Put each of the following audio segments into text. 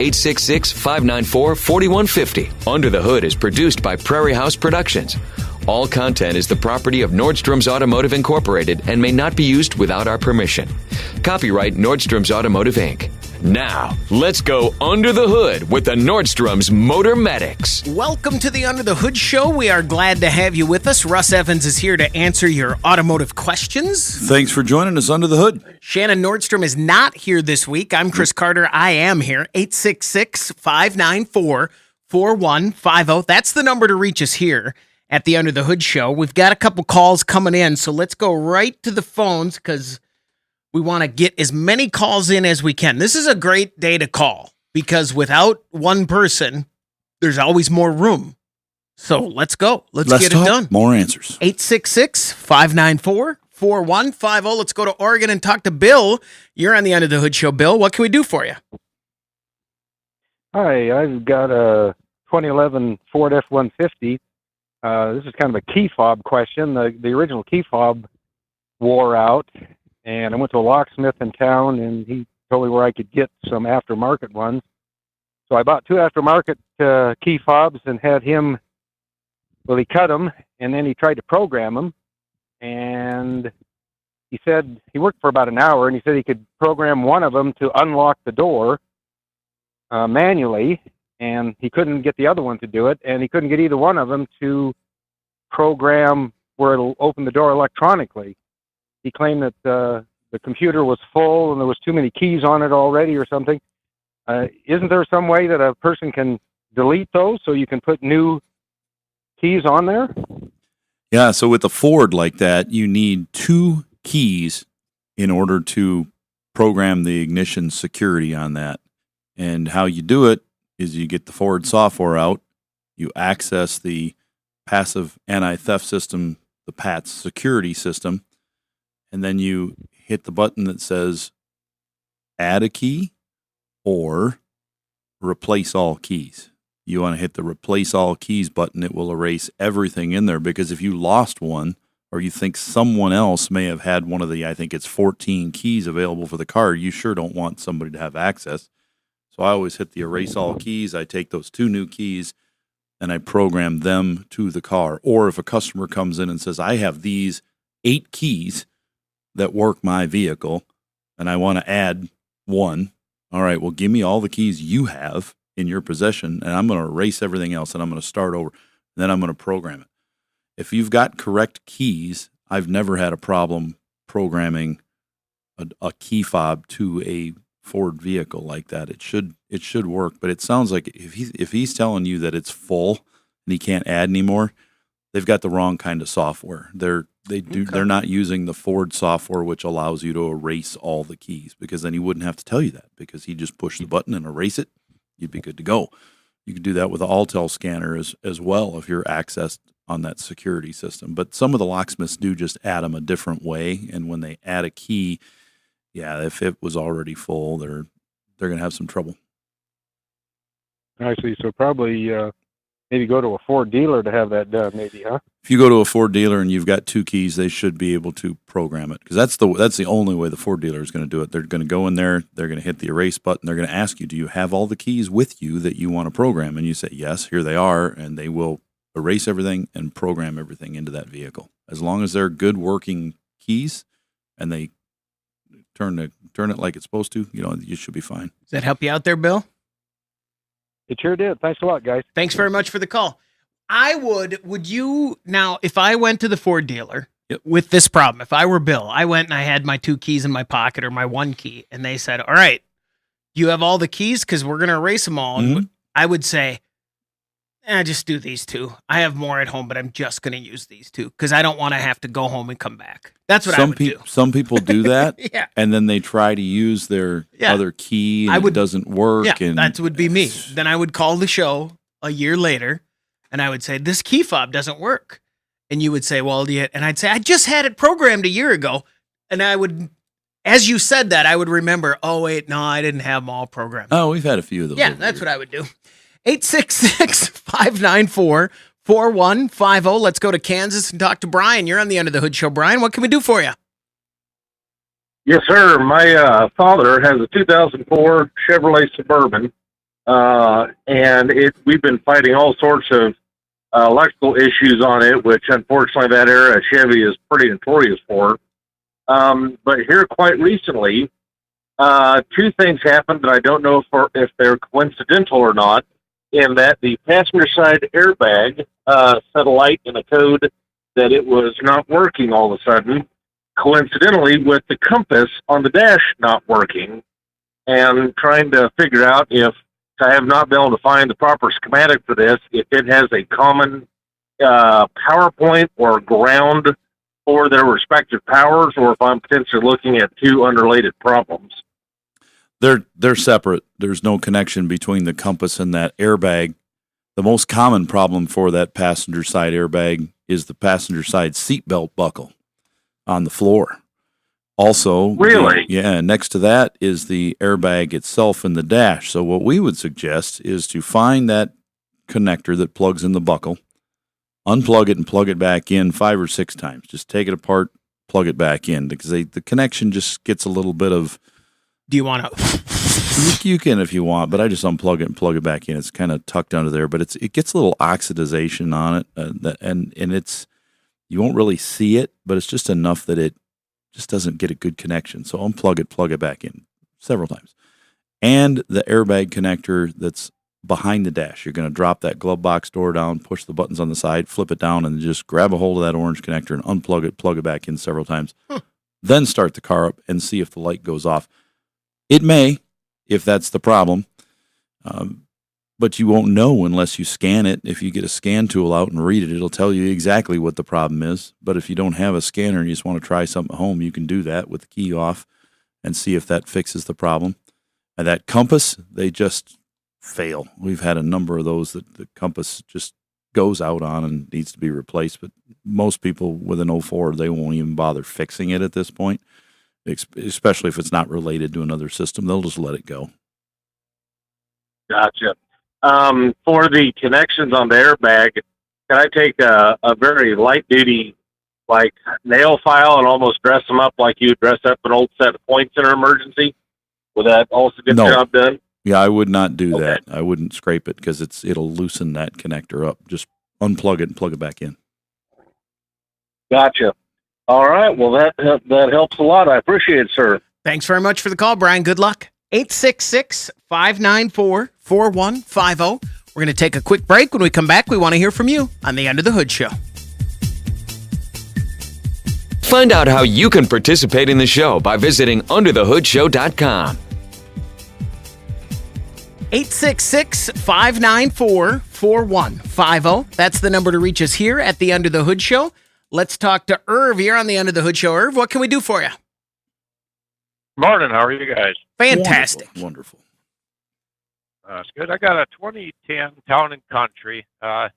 866-594-4150. Under the Hood is produced by Prairie House Productions. All content is the property of Nordstrom's Automotive Incorporated and may not be used without our permission. Copyright Nordstrom's Automotive, Inc. Now, let's go under the hood with the Nordstrom's Motor Medics. Welcome to the Under the Hood Show. We are glad to have you with us. Russ Evans is here to answer your automotive questions. Thanks for joining us under the hood. Shannon Nordstrom is not here this week. I'm Chris Carter. I am here. 866-594-4150. That's the number to reach us here at the Under the Hood Show. We've got a couple calls coming in, so let's go right to the phones because we want to get as many calls in as we can. This is a great day to call because without one person, there's always more room. So let's go. Let's get it done. More answers. 866-594-4150. Let's go to Oregon and talk to Bill. You're on the Under the Hood Show. Bill, what can we do for you? Hi, I've got a 2011 Ford F-150. This is kind of a key fob question. The original key fob wore out, and I went to a locksmith in town, and he told me where I could get some aftermarket ones. So I bought two aftermarket key fobs and had him, well, he cut them, and then he tried to program them, and he said he worked for about an hour, and he said he could program one of them to unlock the door manually, and he couldn't get the other one to do it, and he couldn't get either one of them to program where it'll open the door electronically. He claimed that the computer was full and there was too many keys on it already or something. Isn't there some way that a person can delete those so you can put new keys on there? Yeah, so with a Ford like that, you need two keys in order to program the ignition security on that. And how you do it is you get the Ford software out, you access the passive anti-theft system, the PATS security system, and then you hit the button that says add a key or replace all keys. You want to hit the replace all keys button. It will erase everything in there, because if you lost one or you think someone else may have had one of the, I think it's 14 keys available for the car, you sure don't want somebody to have access. So I always hit the erase all keys. I take those two new keys and I program them to the car. Or if a customer comes in and says, I have these 8 keys that work my vehicle and I want to add one. All right, well, give me all the keys you have in your possession and I'm going to erase everything else and I'm going to start over. And then I'm going to program it. If you've got correct keys, I've never had a problem programming a key fob to a Ford vehicle like that. It should work, but it sounds like if he's telling you that it's full and he can't add anymore, they've got the wrong kind of software. They're not using the Ford software, which allows you to erase all the keys, because then he wouldn't have to tell you that, because he just push the button and erase it. You'd be good to go. You could do that with the Alltel scanner as well if you're accessed on that security system. But some of the locksmiths do just add them a different way, and when they add a key, yeah, if it was already full, they're going to have some trouble. I see. So probably maybe go to a Ford dealer to have that done, maybe, huh? If you go to a Ford dealer and you've got two keys, they should be able to program it, because that's the only way the Ford dealer is going to do it. They're going to go in there, they're going to hit the erase button, they're going to ask you, do you have all the keys with you that you want to program? And you say, yes, here they are, and they will erase everything and program everything into that vehicle. As long as they're good working keys and they turn it like it's supposed to, you should be fine. Does that help you out there, Bill? It sure did. Thanks a lot, guys. Thanks very much for the call. Would you, now, if I went to the Ford dealer with this problem, if I were Bill, I went and I had my 2 keys in my pocket or my 1 key, and they said, all right, you have all the keys because we're going to erase them all. Mm-hmm. I would say, just do these 2. I have more at home, but I'm just going to use these 2 because I don't want to have to go home and come back. That's what I would do. Some people do that, yeah. And then they try to use their other key, and it doesn't work. Yeah, and that would be me. Then I would call the show a year later, and I would say, this key fob doesn't work. And you would say, well, and I'd say, I just had it programmed a year ago. And I would, as you said that, I would remember, oh, wait, no, I didn't have them all programmed. Oh, we've had a few of those. Yeah, that's what I would do. 866-594-4150. Let's go to Kansas and talk to Brian. You're on the Under the Hood Show. Brian, what can we do for you? Yes, sir. My father has a 2004 Chevrolet Suburban, and we've been fighting all sorts of electrical issues on it, which unfortunately that era Chevy is pretty notorious for. But here quite recently, two things happened that I don't know if they're coincidental or not, in that the passenger side airbag set a light in a code that it was not working all of a sudden, coincidentally with the compass on the dash not working, and trying to figure out if I have not been able to find the proper schematic for this, if it has a common power point or ground for their respective powers, or if I'm potentially looking at two unrelated problems. They're separate. There's no connection between the compass and that airbag. The most common problem for that passenger side airbag is the passenger side seatbelt buckle on the floor. Also, really? Next to that is the airbag itself in the dash. So what we would suggest is to find that connector that plugs in the buckle, unplug it and plug it back in 5 or 6 times. Just take it apart, plug it back in, because the connection just gets a little bit of... Do you want to? You can if you want, but I just unplug it and plug it back in. It's kind of tucked under there, but it gets a little oxidization on it, and it's, you won't really see it, but it's just enough that it just doesn't get a good connection. So unplug it, plug it back in several times. And the airbag connector that's behind the dash, you're going to drop that glove box door down, push the buttons on the side, flip it down, and just grab a hold of that orange connector and unplug it, plug it back in several times. Then start the car up and see if the light goes off. It may, if that's the problem, but you won't know unless you scan it. If you get a scan tool out and read it, it'll tell you exactly what the problem is. But if you don't have a scanner and you just want to try something at home, you can do that with the key off and see if that fixes the problem. And that compass, they just fail. We've had a number of those that the compass just goes out on and needs to be replaced. But most people with an 04, they won't even bother fixing it at this point, especially if it's not related to another system. They'll just let it go. Gotcha. For the connections on the airbag, can I take a very light duty, like nail file, and almost dress them up like you dress up an old set of points in an emergency? Would that also get the job done? Yeah, I would not do that. I wouldn't scrape it because it'll loosen that connector up. Just unplug it and plug it back in. Gotcha. All right. Well, that helps a lot. I appreciate it, sir. Thanks very much for the call, Brian. Good luck. 866-594-4150. We're going to take a quick break. When we come back, we want to hear from you on the Under the Hood Show. Find out how you can participate in the show by visiting underthehoodshow.com. 866-594-4150. That's the number to reach us here at the Under the Hood Show. Let's talk to Irv here on the Under the Hood Show. Irv, what can we do for you? Morning. How are you guys? Fantastic. Wonderful. That's good. I got a 2010 Town and Country.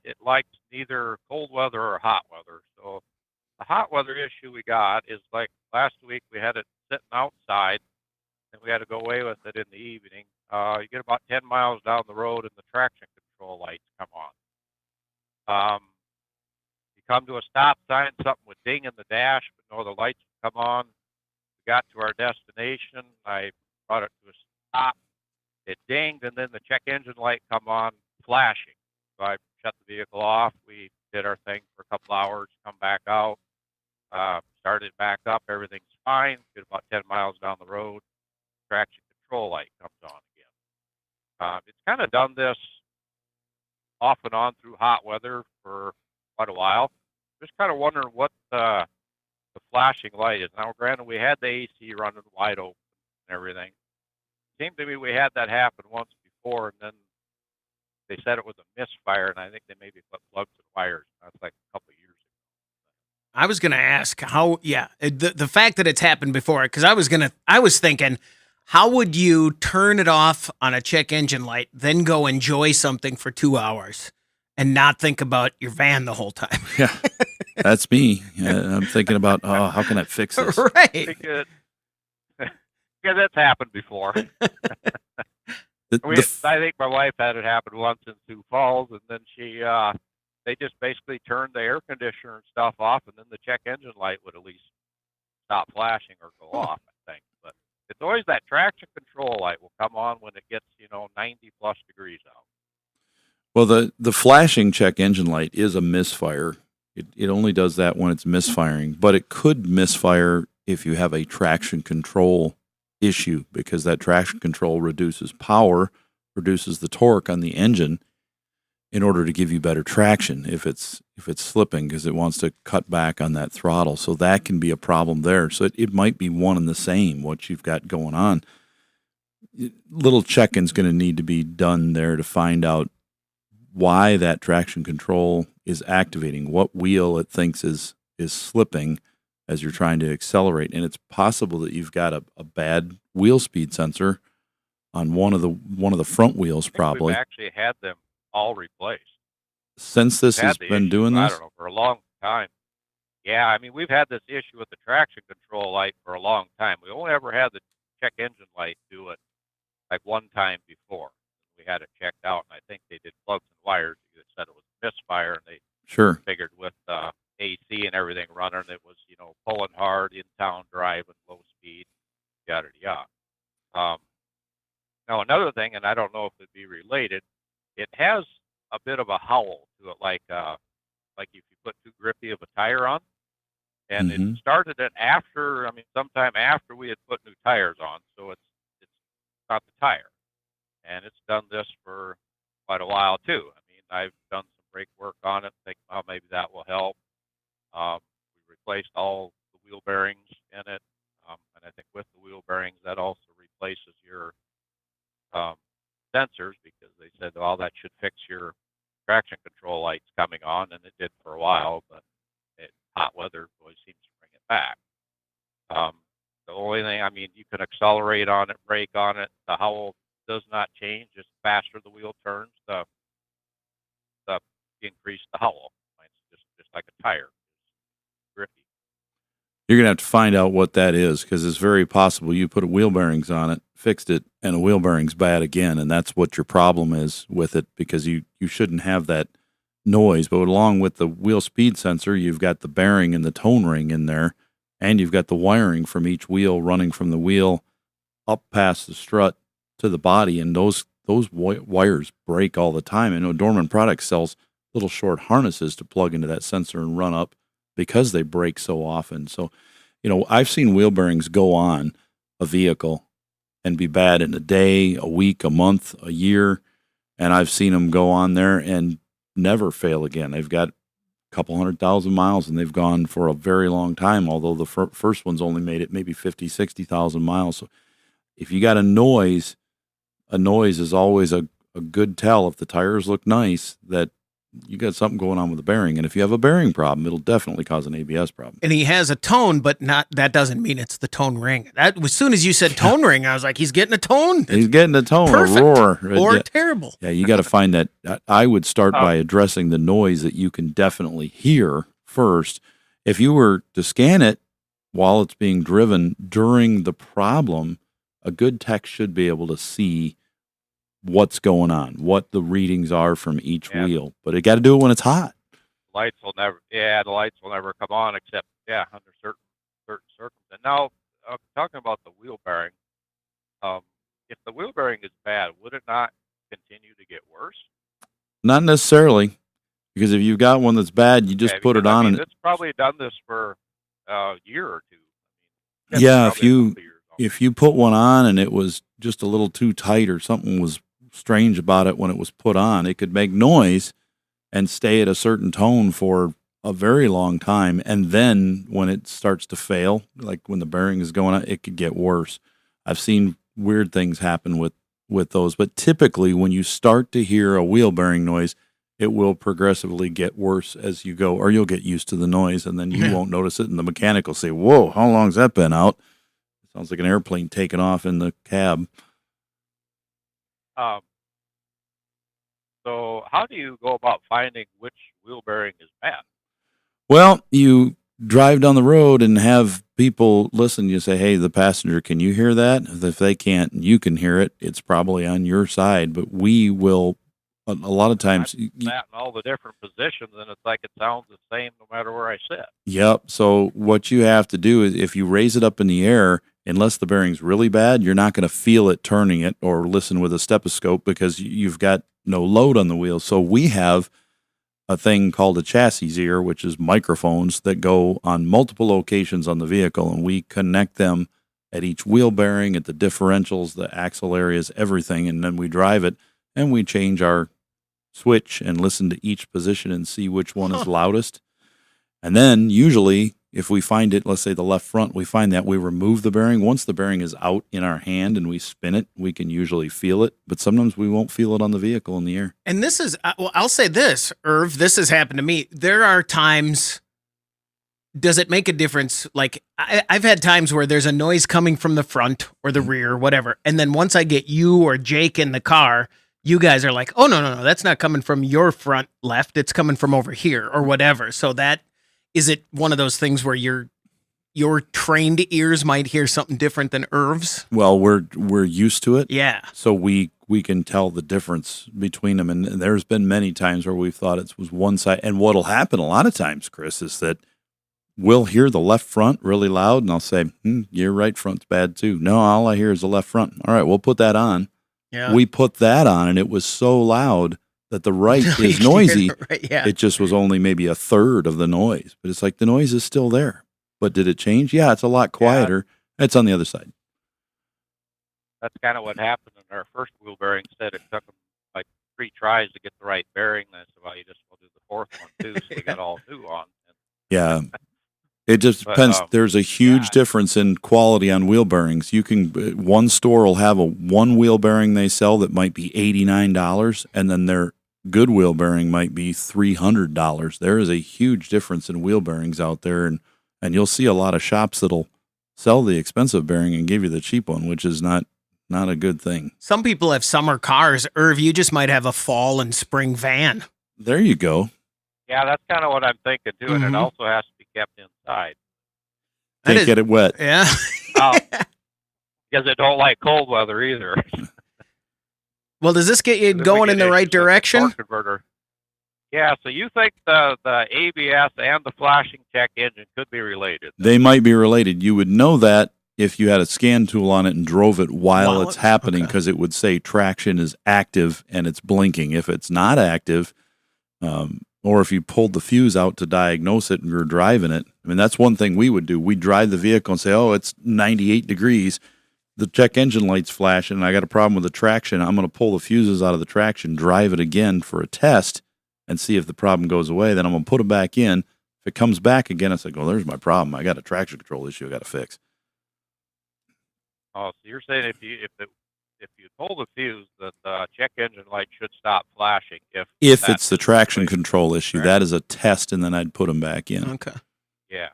It likes neither cold weather or hot weather. So the hot weather issue we got is like last week we had it sitting outside and we had to go away with it in the evening. You get about 10 miles down the road and the traction control lights come on. You come to a stop sign, something would ding in the dash, but no, the lights would come on. We got to our destination. I brought it to a stop. It dinged, and then the check engine light come on, flashing. So I shut the vehicle off. We did our thing for a couple hours, come back out, started back up. Everything's fine. Get about 10 miles down the road. Traction control light comes on again. It's kind of done this off and on through hot weather for quite a while. Just kind of wondering what the flashing light is. Now, granted, we had the AC running wide open and everything. It seemed to me we had that happen once before, and then they said it was a misfire, and I think they maybe put plugs and wires. That's like a couple of years ago. I was going to ask how, the fact that it's happened before, because I was thinking, how would you turn it off on a check engine light, then go enjoy something for 2 hours and not think about your van the whole time? Yeah, that's me. I'm thinking about, how can I fix this? Right. Yeah, that's happened before. I think my wife had it happen once in Sioux Falls, and then they just basically turned the air conditioner and stuff off, and then the check engine light would at least stop flashing or go off, I think. But It's always that traction control light will come on when it gets 90 plus degrees out. Well, the flashing check engine light is a misfire. It only does that when it's misfiring, but it could misfire if you have a traction control issue, because that traction control reduces power, reduces the torque on the engine in order to give you better traction if it's slipping, because it wants to cut back on that throttle. So that can be a problem there. So it might be one and the same, what you've got going on. Little check-in's going to need to be done there to find out why that traction control is activating, what wheel it thinks is slipping as you're trying to accelerate. And it's possible that you've got a bad wheel speed sensor on one of the front wheels, probably. We've actually had them all replaced. Since this has been doing this? I don't know, for a long time. Yeah, I mean, we've had this issue with the traction control light for a long time. We only ever had the check engine light do it like one time before. We had it checked out, and I think they did plugs and wires. They said it was misfire, and they figured with AC and everything running, it was, pulling hard, in-town driving, low speed, yada, yada. Now, another thing, and I don't know if it'd be related, it has a bit of a howl to it, like if you put too grippy of a tire on. And it started it sometime after we had put new tires on, so it's not the tire. And it's done this for quite a while, too. I mean, I've done some brake work on it, thinking, maybe that will help. We replaced all the wheel bearings in it, and I think with the wheel bearings, that also replaces your sensors, because they said, that should fix your traction control lights coming on, and it did for a while, but hot weather always seems to bring it back. The only thing, you can accelerate on it, brake on it. The howl does not change. Just faster the wheel turns, the increase the howl. It's just like a tire. It's grippy. You're going to have to find out what that is, because it's very possible you put wheel bearings on it, fixed it, and the wheel bearing's bad again, and that's what your problem is with it, because you shouldn't have that noise. But along with the wheel speed sensor, you've got the bearing and the tone ring in there, and you've got the wiring from each wheel running from the wheel up past the strut to the body, and those wires break all the time. I know Dorman Products sells little short harnesses to plug into that sensor and run up, because they break so often. So, I've seen wheel bearings go on a vehicle and be bad in a day, a week, a month, a year, and I've seen them go on there and never fail again. They've got a couple 100,000 miles, and they've gone for a very long time, although the first one's only made it maybe 50, 60,000 miles. So if you got a noise is always a good tell, if the tires look nice, that you got something going on with the bearing. And if you have a bearing problem, it'll definitely cause an ABS problem. And he has a tone, but that doesn't mean it's the tone ring. That, as soon as you said tone ring, I was like, he's getting a tone. He's getting a tone, perfect, a roar. Or terrible. Yeah, you got to find that. I would start by addressing the noise that you can definitely hear first. If you were to scan it while it's being driven during the problem, a good tech should be able to see what's going on, what the readings are from each wheel. But it got to do it when it's hot. The lights will never come on except under certain circumstances. Now, talking about the wheel bearing, if the wheel bearing is bad, would it not continue to get worse? Not necessarily, because if you've got one that's bad, you just put it on. And it's probably done this for a year or two. If you put one on and it was just a little too tight or something was strange about it when it was put on, it could make noise and stay at a certain tone for a very long time. And then when it starts to fail, like when the bearing is going on, it could get worse. I've seen weird things happen with those, but typically when you start to hear a wheel bearing noise, it will progressively get worse as you go, or you'll get used to the noise and then you won't notice it. And the mechanic will say, "Whoa, how long's that been out?" It sounds like an airplane taking off in the cab. So how do you go about finding which wheel bearing is bad? Well, you drive down the road and have people listen. You say, "Hey, the passenger, can you hear that?" If they can't, you can hear it. It's probably on your side, but we will, a lot of times. That in all the different positions, and it's like it sounds the same no matter where I sit. Yep. So what you have to do is if you raise it up in the air unless the bearing's really bad, you're not going to feel it turning it or listen with a stethoscope because you've got no load on the wheel. So we have a thing called a chassis ear, which is microphones that go on multiple locations on the vehicle, and we connect them at each wheel bearing, at the differentials, the axle areas, everything, and then we drive it, and we change our switch and listen to each position and see which one is loudest. And then usually if we find it, let's say the left front, we find that we remove the bearing. Once the bearing is out in our hand and we spin it, we can usually feel it, but sometimes we won't feel it on the vehicle in the air. And this is, well, I'll say this, Irv, this has happened to me. There are times, does it make a difference? Like I've had times where there's a noise coming from the front or the rear or whatever. And then once I get you or Jake in the car, you guys are like, oh, no, that's not coming from your front left. It's coming from over here or whatever. So that, is it one of those things where your trained ears might hear something different than Irv's? Well, we're used to it. Yeah. So we can tell the difference between them. And there's been many times where we've thought it was one side. And what'll happen a lot of times, Chris, is that we'll hear the left front really loud, and I'll say, your right front's bad too. No, all I hear is the left front. All right, we'll put that on. Yeah. We put that on, and it was so loud that the right is noisy. Right, yeah. It just was only maybe a third of the noise. But it's like the noise is still there. But did it change? Yeah, it's a lot quieter. Yeah. It's on the other side. That's kind of what happened in our first wheel bearing set. It took them like 3 tries to get the right bearing. And I said, well, you just will do the 4th one too. So we got all new on. Yeah. It just depends. There's a huge difference in quality on wheel bearings. You can, one store will have one wheel bearing they sell that might be $89, and then their good wheel bearing might be $300. There is a huge difference in wheel bearings out there, and you'll see a lot of shops that'll sell the expensive bearing and give you the cheap one, which is not a good thing. Some people have summer cars. Irv, you just might have a fall and spring van. There you go. Yeah, that's kind of what I'm thinking too, and it also has to be kept inside. Can't get it wet. Yeah. Because it don't like cold weather either. Well, does this get you going in the right direction? Converter. Yeah, so you think the ABS and the flashing check engine could be related? They might be related. You would know that if you had a scan tool on it and drove it while it's happening, because it would say traction is active and it's blinking. If it's not active, or if you pulled the fuse out to diagnose it and you're driving it, I mean, that's one thing we would do. We'd drive the vehicle and say, oh, it's 98 degrees. The check engine light's flashing, and I got a problem with the traction. I'm going to pull the fuses out of the traction, drive it again for a test, and see if the problem goes away. Then I'm going to put it back in. If it comes back again, I say, well, there's my problem. I got a traction control issue I got to fix. Oh, so you're saying if you pull the fuse, that the check engine light should stop flashing if it's the traction control issue. That is a test, and then I'd put them back in. Okay. Yeah.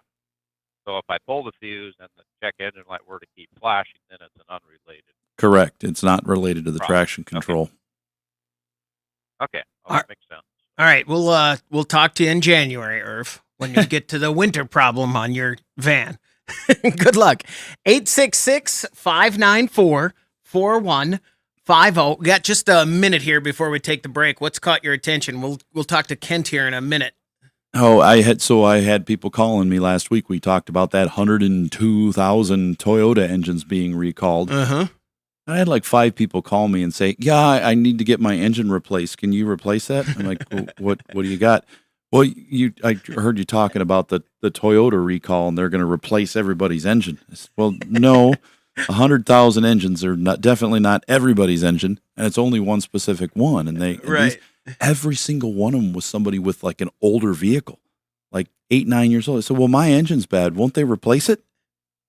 So if I pull the fuse and the check engine light were to keep flashing, then it's an unrelated. Correct. It's not related to the traction control. Okay. Well, that makes sense. All right. We'll talk to you in January, Irv, when you get to the winter problem on your van. Good luck. 866-594-4150. We got just a minute here before we take the break. What's caught your attention? We'll talk to Kent here in a minute. Oh, I had people calling me last week. We talked about that 102,000 Toyota engines being recalled. Uh-huh. I had like 5 people call me and say, yeah, I need to get my engine replaced. Can you replace that? I'm like, well, what do you got? Well, I heard you talking about the Toyota recall, and they're going to replace everybody's engine. I said, well, no, 100,000 engines are definitely not everybody's engine, and it's only one specific one. And every single one of them was somebody with like an older vehicle, like 8-9 years old. I said, well, my engine's bad. Won't they replace it?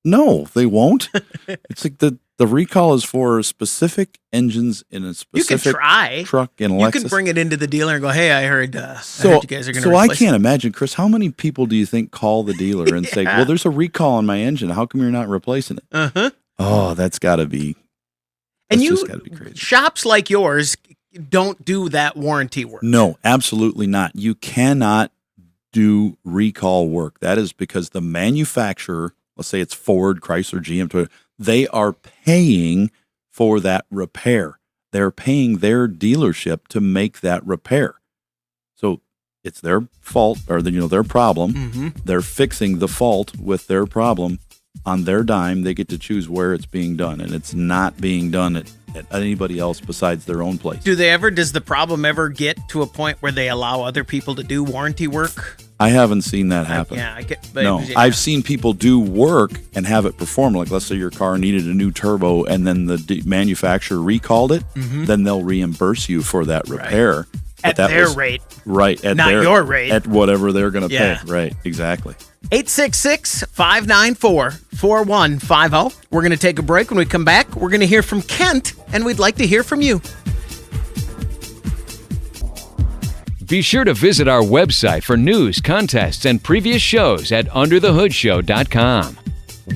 No, they won't. It's like the recall is for specific engines in a specific truck and Lexus. You can bring it into the dealer and go, hey, I heard you guys are going to replace I can't imagine, Chris, how many people do you think call the dealer and say, well, there's a recall on my engine. How come you're not replacing it? Uh-huh. Oh, that's got to be just got to be crazy. Shops like yours don't do that warranty work. No, absolutely not. You cannot do recall work. That is because the manufacturer, let's say it's Ford, Chrysler, GM, Toyota, they are paying for that repair. They're paying their dealership to make that repair. So it's their fault or their problem. Mm-hmm. They're fixing the fault with their problem. on their dime. They get to choose where it's being done, and it's not being done at anybody else besides their own place. Does the problem ever get to a point where they allow other people to do warranty work? I haven't seen that happen. I've seen people do work and have it perform. Like, let's say your car needed a new turbo and then the manufacturer recalled it, then they'll reimburse you for that repair. Right. At their rate. Right. Not your rate. At whatever they're going to pay. Right. Exactly. 866-594-4150. We're going to take a break. When we come back, we're going to hear from Kent, and we'd like to hear from you. Be sure to visit our website for news, contests, and previous shows at underthehoodshow.com.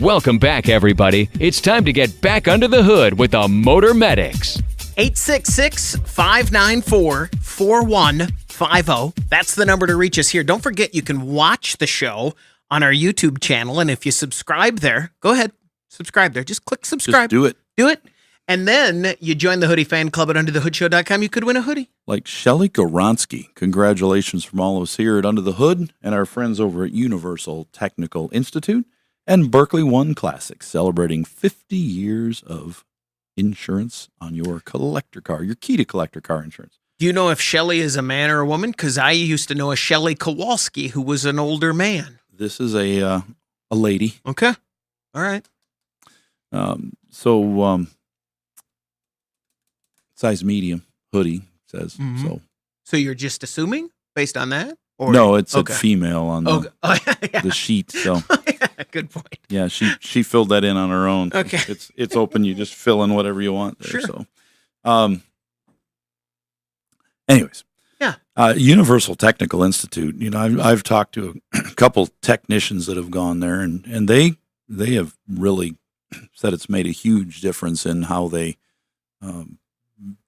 Welcome back, everybody. It's time to get back under the hood with the Motor Medics. 866-594-4150. That's the number to reach us here. Don't forget, you can watch the show on our YouTube channel, and if you subscribe there, go ahead, subscribe there. Just click subscribe. Just do it. Do it. And then you join the Hoodie Fan Club at underthehoodshow.com. You could win a hoodie. Like Shelly Goronsky. Congratulations from all of us here at Under the Hood and our friends over at Universal Technical Institute and Berkeley One Classics, celebrating 50 years of insurance on your collector car, your key to collector car insurance. Do you know if Shelly is a man or a woman? Because I used to know a Shelly Kowalski who was an older man. This is a lady. Okay. All right. Size medium hoodie says so. So you're just assuming based on that? Or no, it's a female on the sheet. So good point. Yeah, she filled that in on her own. Okay, it's open. You just fill in whatever you want there. Sure. So, anyways, Universal Technical Institute. You know, I've talked to a couple technicians that have gone there, and they have really said it's made a huge difference in how they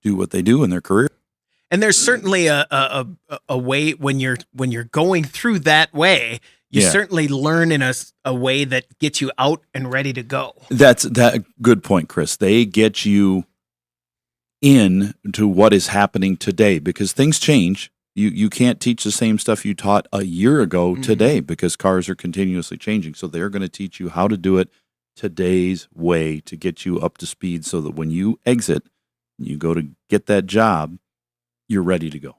do what they do in their career. And there's certainly a way when you're going through that way, you certainly learn in a way that gets you out and ready to go. That's good point, Chris. They get you in to what is happening today because things change. You can't teach the same stuff you taught a year ago today because cars are continuously changing. So they're going to teach you how to do it today's way to get you up to speed so that when you exit, you go to get that job, you're ready to go.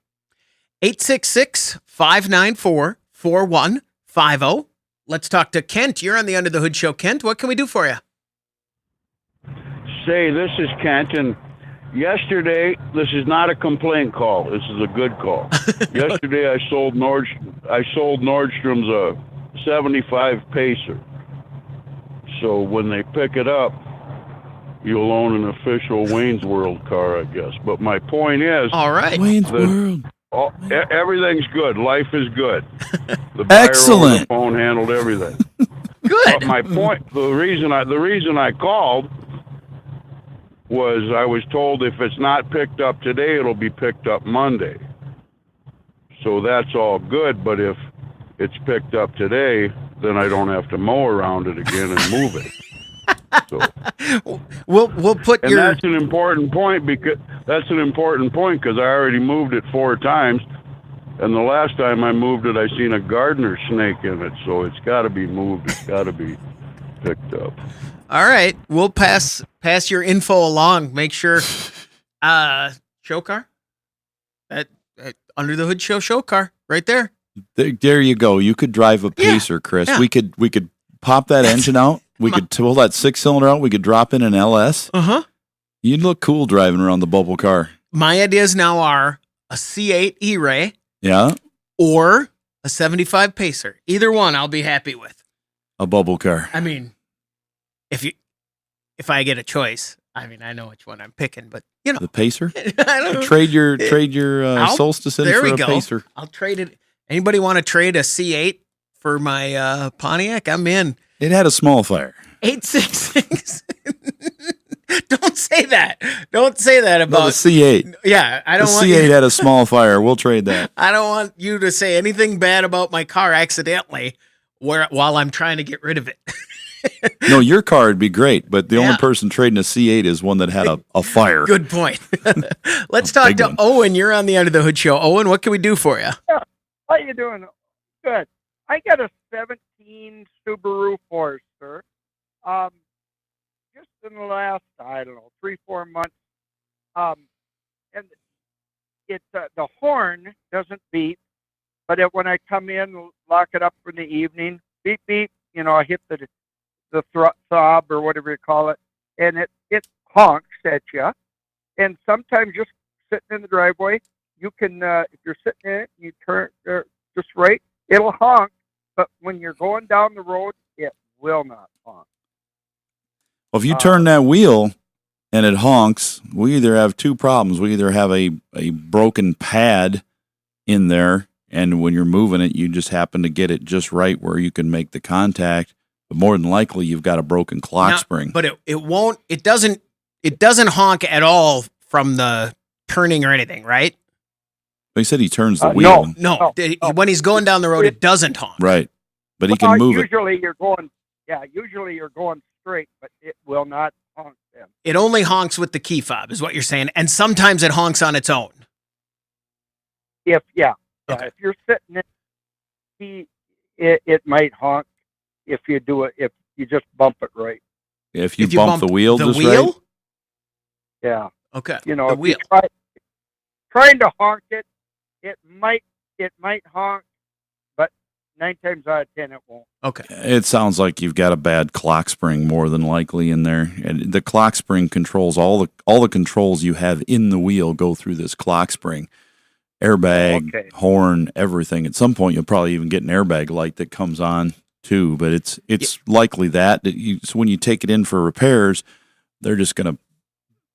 866-594-4150. Let's talk to Kent. You're on the Under the Hood Show. Kent, what can we do for you? Say, this is Kent, and yesterday, this is not a complaint call. This is a good call. Yesterday, I sold Nordstrom's a 75 Pacer. So when they pick it up, you'll own an official Wayne's World car, I guess. But my point is... All right. Wayne's World. Everything's good. Life is good. The buyer Excellent. over the phone handled everything. Good. But my point, the reason I called was I was told if it's not picked up today, it'll be picked up Monday. So that's all good, but if it's picked up today, then I don't have to mow around it again and move it. So we'll put and that's an important point because I already moved it 4 times, and the last time I moved it, I seen a gardener snake in it. So it's got to be moved. It's got to be picked up. All right, we'll pass your info along. Make sure show car that Under the Hood show car right there. There you go. You could drive a Pacer, Chris. Yeah. We could pop that engine out. We could pull that 6-cylinder out. We could drop in an LS. You'd look cool driving around the bubble car. My ideas now are a C8 E-Ray. Yeah. Or a 75 Pacer. Either one I'll be happy with. A bubble car. I mean, if I get a choice, I mean, I know which one I'm picking, but you know. The Pacer? I don't know. Trade your Solstice in there for we a go. Pacer. I'll trade it. Anybody want to trade a C8 for my Pontiac? I'm in. It had a small fire. 866. Don't say that. Don't say that about the C8. Yeah, I don't the want C8 you, had a small fire. We'll trade that. I don't want you to say anything bad about my car accidentally while I'm trying to get rid of it. No, your car would be great, but the only person trading a C8 is one that had a fire. Good point. Let's talk to Owen. You're on the Under the Hood Show. Owen, what can we do for you? Yeah. How you doing? Good. I got a 17 Subaru Forester, just in the last, I don't know, 3-4 months, and it the horn doesn't beep, but when I come in, lock it up for the evening, beep beep. I hit the throb or whatever you call it, and it honks at you. And sometimes just sitting in the driveway, you can if you're sitting in it, you turn just right, it'll honk. But when you're going down the road, it will not honk. Well, if you turn that wheel and it honks, we either have two problems. We either have a broken pad in there, and when you're moving it, you just happen to get it just right where you can make the contact. But more than likely, you've got a broken clock spring. But it doesn't honk at all from the turning or anything, right? He said he turns the wheel. No. When he's going down the road, it doesn't honk. Right. But he can move usually you're going straight, but it will not honk then. It only honks with the key fob, is what you're saying, and sometimes it honks on its own. If you're sitting in it might honk if you do it, if you just bump it right. If you bump the wheel just right? Yeah. Okay. The wheel. Trying to honk it, it might honk, but 9 times out of 10 it won't. Okay. It sounds like you've got a bad clock spring more than likely in there. And the clock spring controls all the controls you have in the wheel go through this clock spring. Airbag, horn, everything. At some point you'll probably even get an airbag light that comes on too, but it's likely that so when you take it in for repairs, they're just going to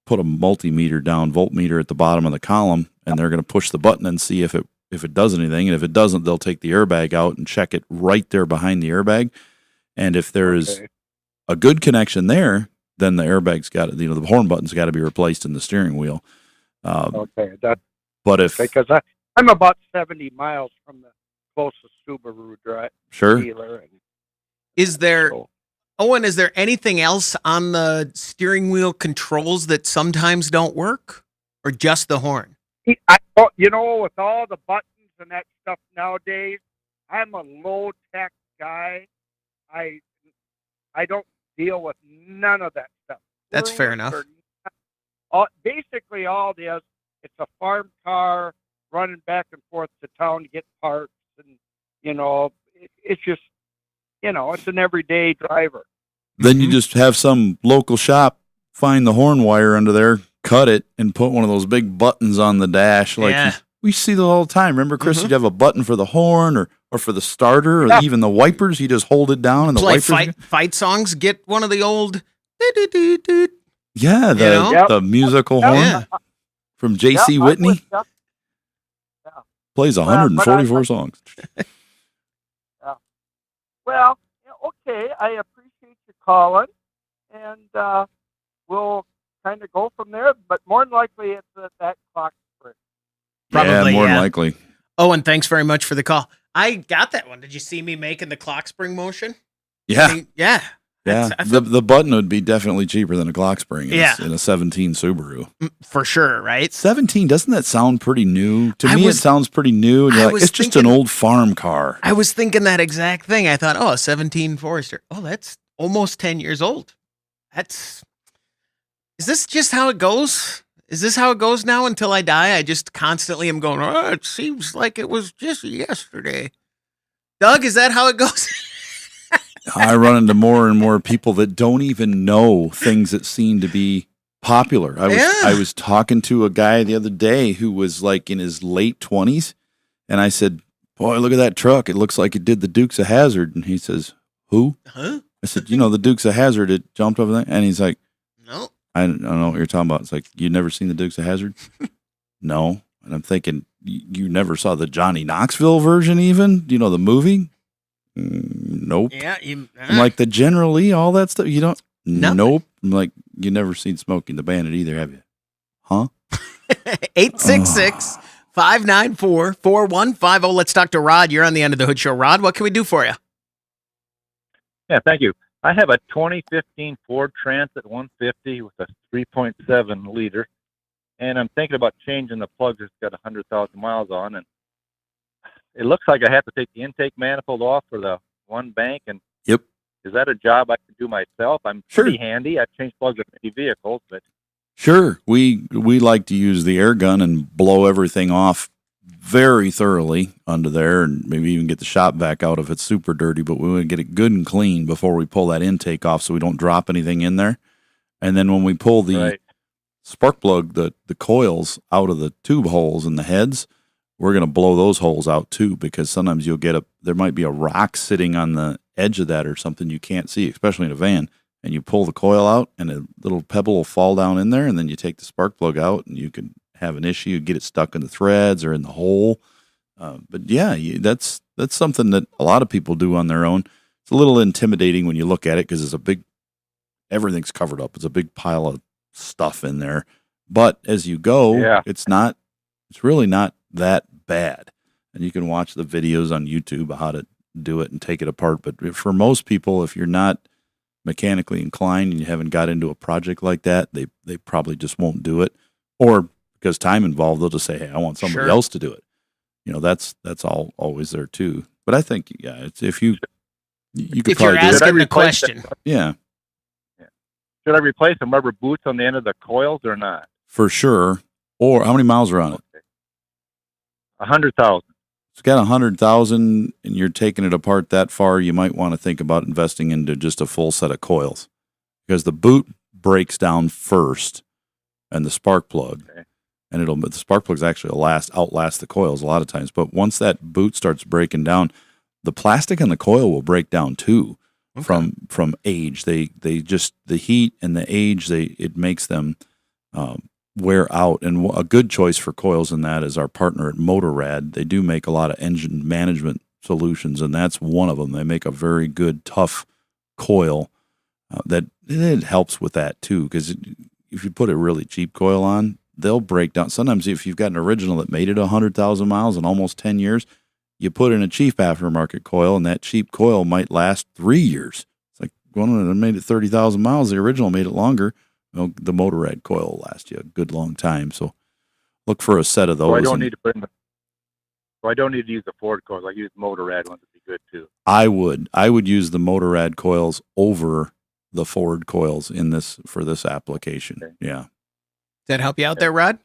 put a multimeter down, voltmeter at the bottom of the column, and they're going to push the button and see if it does anything. And if it doesn't, they'll take the airbag out and check it right there behind the airbag. And if there is a good connection there, then the airbag's got the horn button's got to be replaced in the steering wheel. Because I'm about 70 miles from the closest Subaru dealer. Is there anything else on the steering wheel controls that sometimes don't work, or just the horn? With all the buttons and that stuff nowadays, I'm a low-tech guy. I don't deal with none of that stuff. That's fair enough. Basically, all it is, it's a farm car running back and forth to town to get parts, and it's just it's an everyday driver. Then you just have some local shop find the horn wire under there, cut it, and put one of those big buttons on the dash. We see those all the time. Remember, Chris, you'd have a button for the horn or for the starter or even the wipers. You just hold it down and the wipers. Fight songs. Get one of the old. Yeah, the musical horn from J.C. Whitney. Plays 144 songs. Well, okay, I appreciate you calling, and we'll kind of go from there, but more than likely it's that clock spring. Probably, more than likely. Oh, and thanks very much for the call. I got that one. Did you see me making the clock spring motion? Yeah. Yeah. The button would be definitely cheaper than a clock spring in a 17 Subaru. For sure, right? 17, doesn't that sound pretty new? To me, it sounds pretty new. And it's just an old farm car. I was thinking that exact thing. I thought, a 17 Forester. Oh, that's almost 10 years old. Is this just how it goes? Is this how it goes now until I die? I just constantly am going, it seems like it was just yesterday. Doug, is that how it goes? I run into more and more people that don't even know things that seem to be popular. I was talking to a guy the other day who was like in his late 20s, and I said, "Boy, look at that truck. It looks like it did the Dukes of Hazzard." And he says, "Who?" Huh? I said, the Dukes of Hazzard. It jumped over there, and he's like, "No, I don't know what you're talking about." It's like, "You never seen the Dukes of Hazzard?" No. And I'm thinking, you never saw the Johnny Knoxville version, even? The movie? Nope. Yeah, I'm like the General Lee, all that stuff. You don't. Nothing. Nope. I'm like, you never seen Smokey and the Bandit either, have you? Huh? 866-594-4150. Let's talk to Rod. You're on the End of the Hood Show. Rod, what can we do for you? Yeah, thank you. I have a 2015 Ford Transit 150 with a 3.7 liter, and I'm thinking about changing the plug that's got 100,000 miles on, and it looks like I have to take the intake manifold off for the one bank, and yep, Is that a job I can do myself? I'm Sure. pretty handy. I've changed plugs in 50 vehicles, but Sure. We like to use the air gun and blow everything off very thoroughly under there, and maybe even get the shop vac out if it's super dirty, but we want to get it good and clean before we pull that intake off so we don't drop anything in there. And then when we pull the right. spark plug, the coils out of the tube holes and the heads, we're going to blow those holes out too, because sometimes you'll get there might be a rock sitting on the edge of that or something you can't see, especially in a van. And you pull the coil out and a little pebble will fall down in there, and then you take the spark plug out and you can have an issue, get it stuck in the threads or in the hole. But yeah, that's something that a lot of people do on their own. It's a little intimidating when you look at it because everything's covered up. It's a big pile of stuff in there. But as you go, it's really not that bad. And you can watch the videos on YouTube of how to do it and take it apart. But for most people, if you're not mechanically inclined and you haven't got into a project like that, they probably just won't do it. Or because time involved, they'll just say, hey, I want somebody else to do it. That's all always there too. But I think, it's if you could if probably you're do it. asking the question. Yeah. Should I replace some rubber boots on the end of the coils or not? For sure. Or how many miles are on it? 100,000. It's got 100,000 and you're taking it apart that far, you might want to think about investing into just a full set of coils, because the boot breaks down first and the spark plug. Okay. And the spark plugs actually outlast the coils a lot of times. But once that boot starts breaking down, the plastic on the coil will break down too. Okay. From age. They just, the heat and the age, it makes them wear out. And a good choice for coils in that is our partner at Motorrad. They do make a lot of engine management solutions, and that's one of them. They make a very good, tough coil that it helps with that too, because if you put a really cheap coil on, they'll break down. Sometimes if you've got an original that made it 100,000 miles in almost 10 years, you put in a cheap aftermarket coil, and that cheap coil might last 3 years. It's like one that made it 30,000 miles. The original made it longer. Well, the Motorrad coil will last you a good long time. So look for a set of those. So I don't need to put in I don't need to use the Ford coils. I use Motorrad ones would be good too. I would use the Motorrad coils over the Ford coils for this application. Okay. Yeah. Does that help you out there, Rod?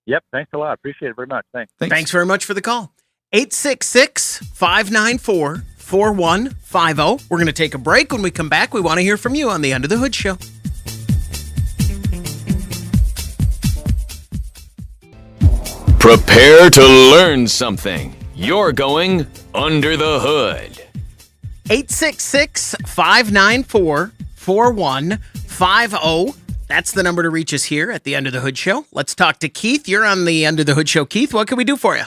Yep. Thanks a lot. Appreciate it very much. Thanks very much for the call. 866-594-4150. We're going to take a break. When we come back, we want to hear from you on the Under the Hood Show. Prepare to learn something. You're going under the hood. 866-594-4150. That's the number to reach us here at the Under the Hood Show. Let's talk to Keith. You're on the Under the Hood Show. Keith, what can we do for you?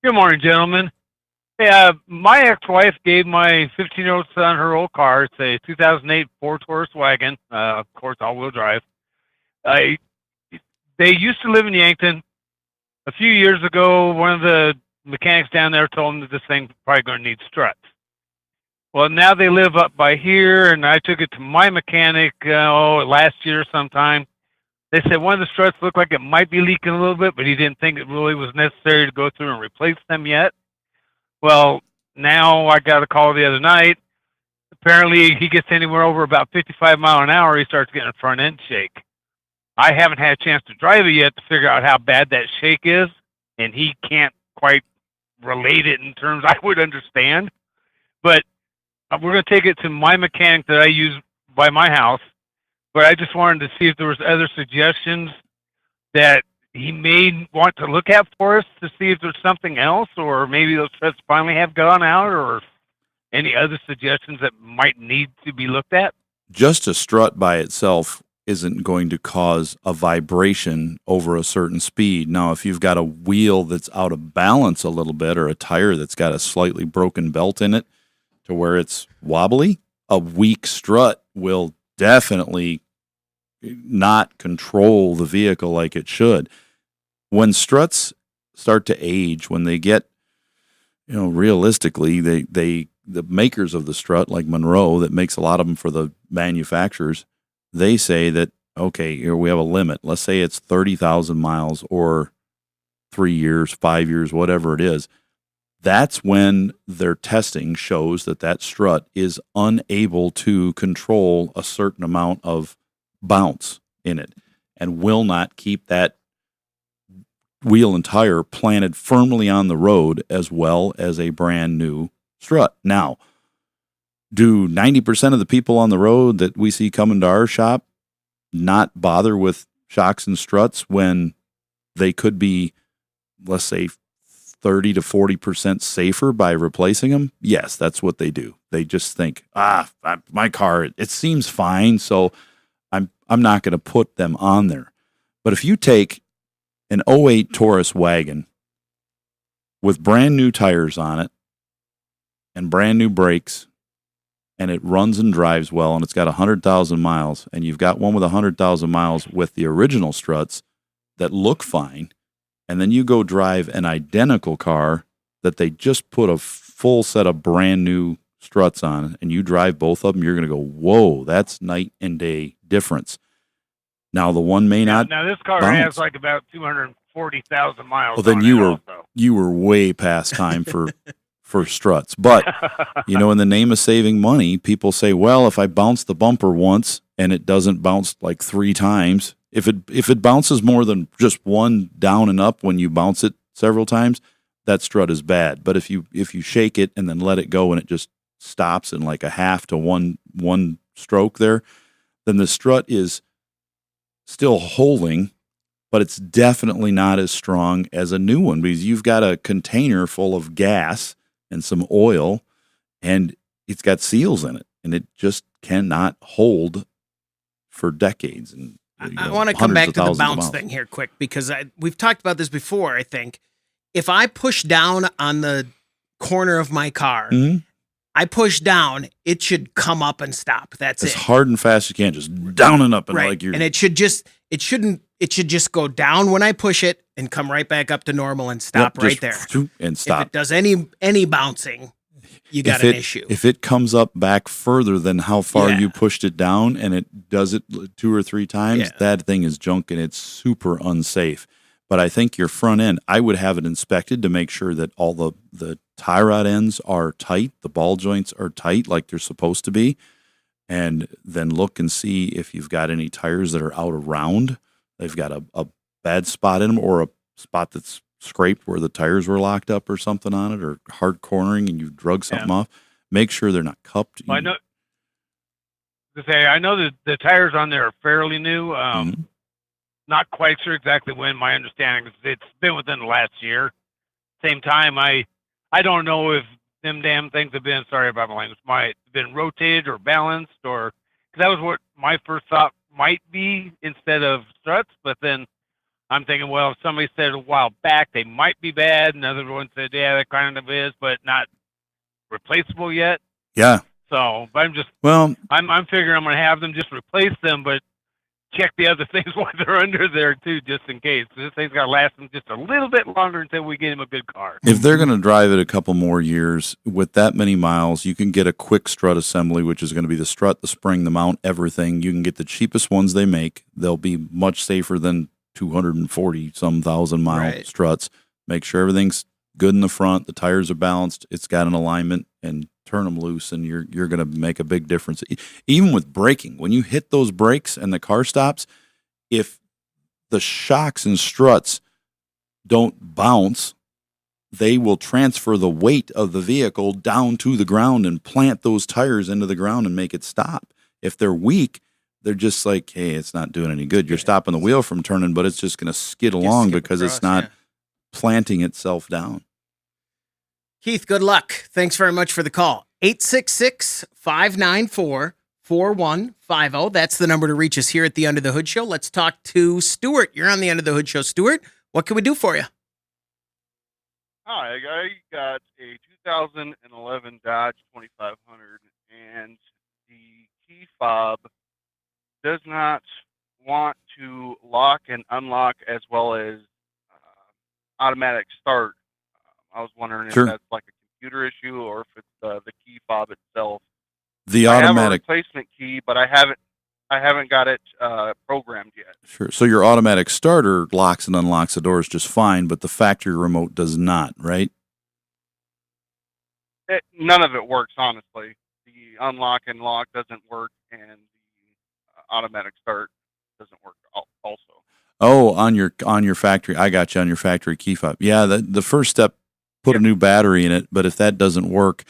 Good morning, gentlemen. Hey, my ex-wife gave my 15-year-old son her old car. It's a 2008 Ford Taurus wagon, of course, all-wheel drive. They used to live in Yankton. A few years ago, one of the mechanics down there told them that this thing's probably going to need struts. Well, now they live up by here, and I took it to my mechanic last year sometime. They said one of the struts looked like it might be leaking a little bit, but he didn't think it really was necessary to go through and replace them yet. Well, now I got a call the other night. Apparently, he gets anywhere over about 55 miles an hour, he starts getting a front end shake. I haven't had a chance to drive it yet to figure out how bad that shake is, and he can't quite relate it in terms I would understand. But we're going to take it to my mechanic that I use by my house. But I just wanted to see if there was other suggestions that he may want to look at for us to see if there's something else, or maybe those struts finally have gone out, or any other suggestions that might need to be looked at. Just a strut by itself isn't going to cause a vibration over a certain speed. Now, if you've got a wheel that's out of balance a little bit, or a tire that's got a slightly broken belt in it to where it's wobbly, a weak strut will definitely not control the vehicle like it should. When struts start to age, when they get, realistically, the makers of the strut, like Monroe, that makes a lot of them for the manufacturers, they say that, okay, here we have a limit. Let's say it's 30,000 miles or 3 years, 5 years, whatever it is. That's when their testing shows that that strut is unable to control a certain amount of bounce in it and will not keep that wheel and tire planted firmly on the road as well as a brand new strut. Now, do 90% of the people on the road that we see coming to our shop not bother with shocks and struts when they could be, let's say, 30 to 40% safer by replacing them? Yes, that's what they do. They just think, my car, it seems fine, so I'm not going to put them on there. But if you take an 08 Taurus wagon with brand new tires on it and brand new brakes, and it runs and drives well, and it's got 100,000 miles, and you've got one with 100,000 miles with the original struts that look fine, and then you go drive an identical car that they just put a full set of brand new struts on, and you drive both of them, you're going to go, whoa, that's night and day difference. Now, the one may not Now, this car bounce. has like about 240,000 miles. Well, then you were way past time for struts. But, in the name of saving money, people say, well, if I bounce the bumper once and it doesn't bounce like 3 times, if it bounces more than just one down and up when you bounce it several times, that strut is bad. But if you shake it and then let it go and it just stops in like a half to one stroke there, then the strut is still holding, but it's definitely not as strong as a new one because you've got a container full of gas and some oil, and it's got seals in it, and it just cannot hold for decades. And I want to come back to the bounce thing here quick because we've talked about this before, I think. If I push down on the corner of my car, I push down, it should come up and stop. That's as it. hard and fast as you can, just down and up, and right. like you're. And it should just go down when I push it and come right back up to normal and stop right there. And stop. If it does any bouncing, you got an issue. If it comes up back further than how far you pushed it down, and it does it 2 or 3 times, that thing is junk and it's super unsafe. But I think your front end, I would have it inspected to make sure that all the tie rod ends are tight, the ball joints are tight like they're supposed to be, and then look and see if you've got any tires that are out around. They've got a bad spot in them or a spot that's scraped where the tires were locked up or something on it, or hard cornering and you drug something off. Make sure they're not cupped. I know that the tires on there are fairly new. Not quite sure exactly when. My understanding is it's been within the last year. Same time, I don't know if them damn things have been, sorry about my language, might have been rotated or balanced, or because that was what my first thought might be instead of struts. But then I'm thinking, well, if somebody said a while back they might be bad, another one said, yeah, that kind of is, but not replaceable yet. Yeah. So, but I'm figuring I'm going to have them just replace them, but check the other things while they're under there too, just in case. This thing's got to last them just a little bit longer until we get him a good car. If they're going to drive it a couple more years with that many miles, you can get a quick strut assembly, which is going to be the strut, the spring, the mount, everything. You can get the cheapest ones they make. They'll be much safer than 240-some thousand mile struts. Make sure everything's good in the front, the tires are balanced, it's got an alignment, and turn them loose, and you're going to make a big difference. Even with braking, when you hit those brakes and the car stops, if the shocks and struts don't bounce, they will transfer the weight of the vehicle down to the ground and plant those tires into the ground and make it stop. If they're weak, they're just like, hey, it's not doing any good. You're stopping the wheel from turning, but it's just going to skid along because it's not planting itself down. Keith, good luck. Thanks very much for the call. 866-594-4150. That's the number to reach us here at the Under the Hood Show. Let's talk to Stuart. You're on the Under the Hood Show. Stuart, what can we do for you? Hi, I got a 2011 Dodge 2500, and the key fob does not want to lock and unlock as well as automatic start. I was wondering if that's like a computer issue or if it's the key fob itself. The I automatic have a replacement key, but I haven't got it programmed yet. Sure. So your automatic starter locks and unlocks the doors just fine, but the factory remote does not, right? None of it works, honestly. The unlock and lock doesn't work, and the automatic start doesn't work also. Oh, on your factory, I got you on your factory key fob. Yeah, the first step, put a new battery in it. But if that doesn't work,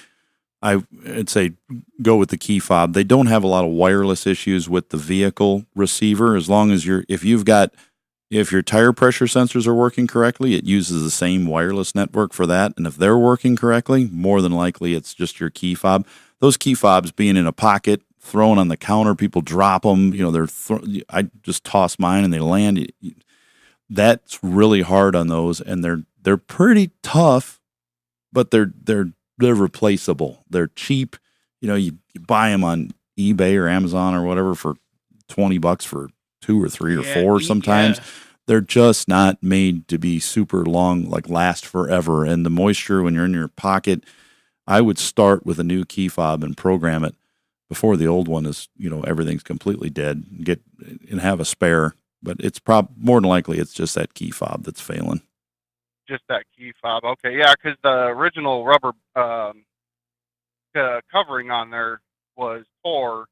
I'd say go with the key fob. They don't have a lot of wireless issues with the vehicle receiver, as long as if your tire pressure sensors are working correctly, it uses the same wireless network for that. And if they're working correctly, more than likely it's just your key fob. Those key fobs being in a pocket, thrown on the counter, people drop them. I just toss mine and they land. That's really hard on those, and they're pretty tough, but they're replaceable. They're cheap. You buy them on eBay or Amazon or whatever for $20 for 2 or 3 or 4 sometimes. Yeah. They're just not made to be super long, like last forever. And the moisture when you're in your pocket, I would start with a new key fob and program it before the old one is, everything's completely dead. And have a spare, but it's more than likely it's just that key fob that's failing. Just that key fob. Okay, yeah, because the original rubber covering on there was tore.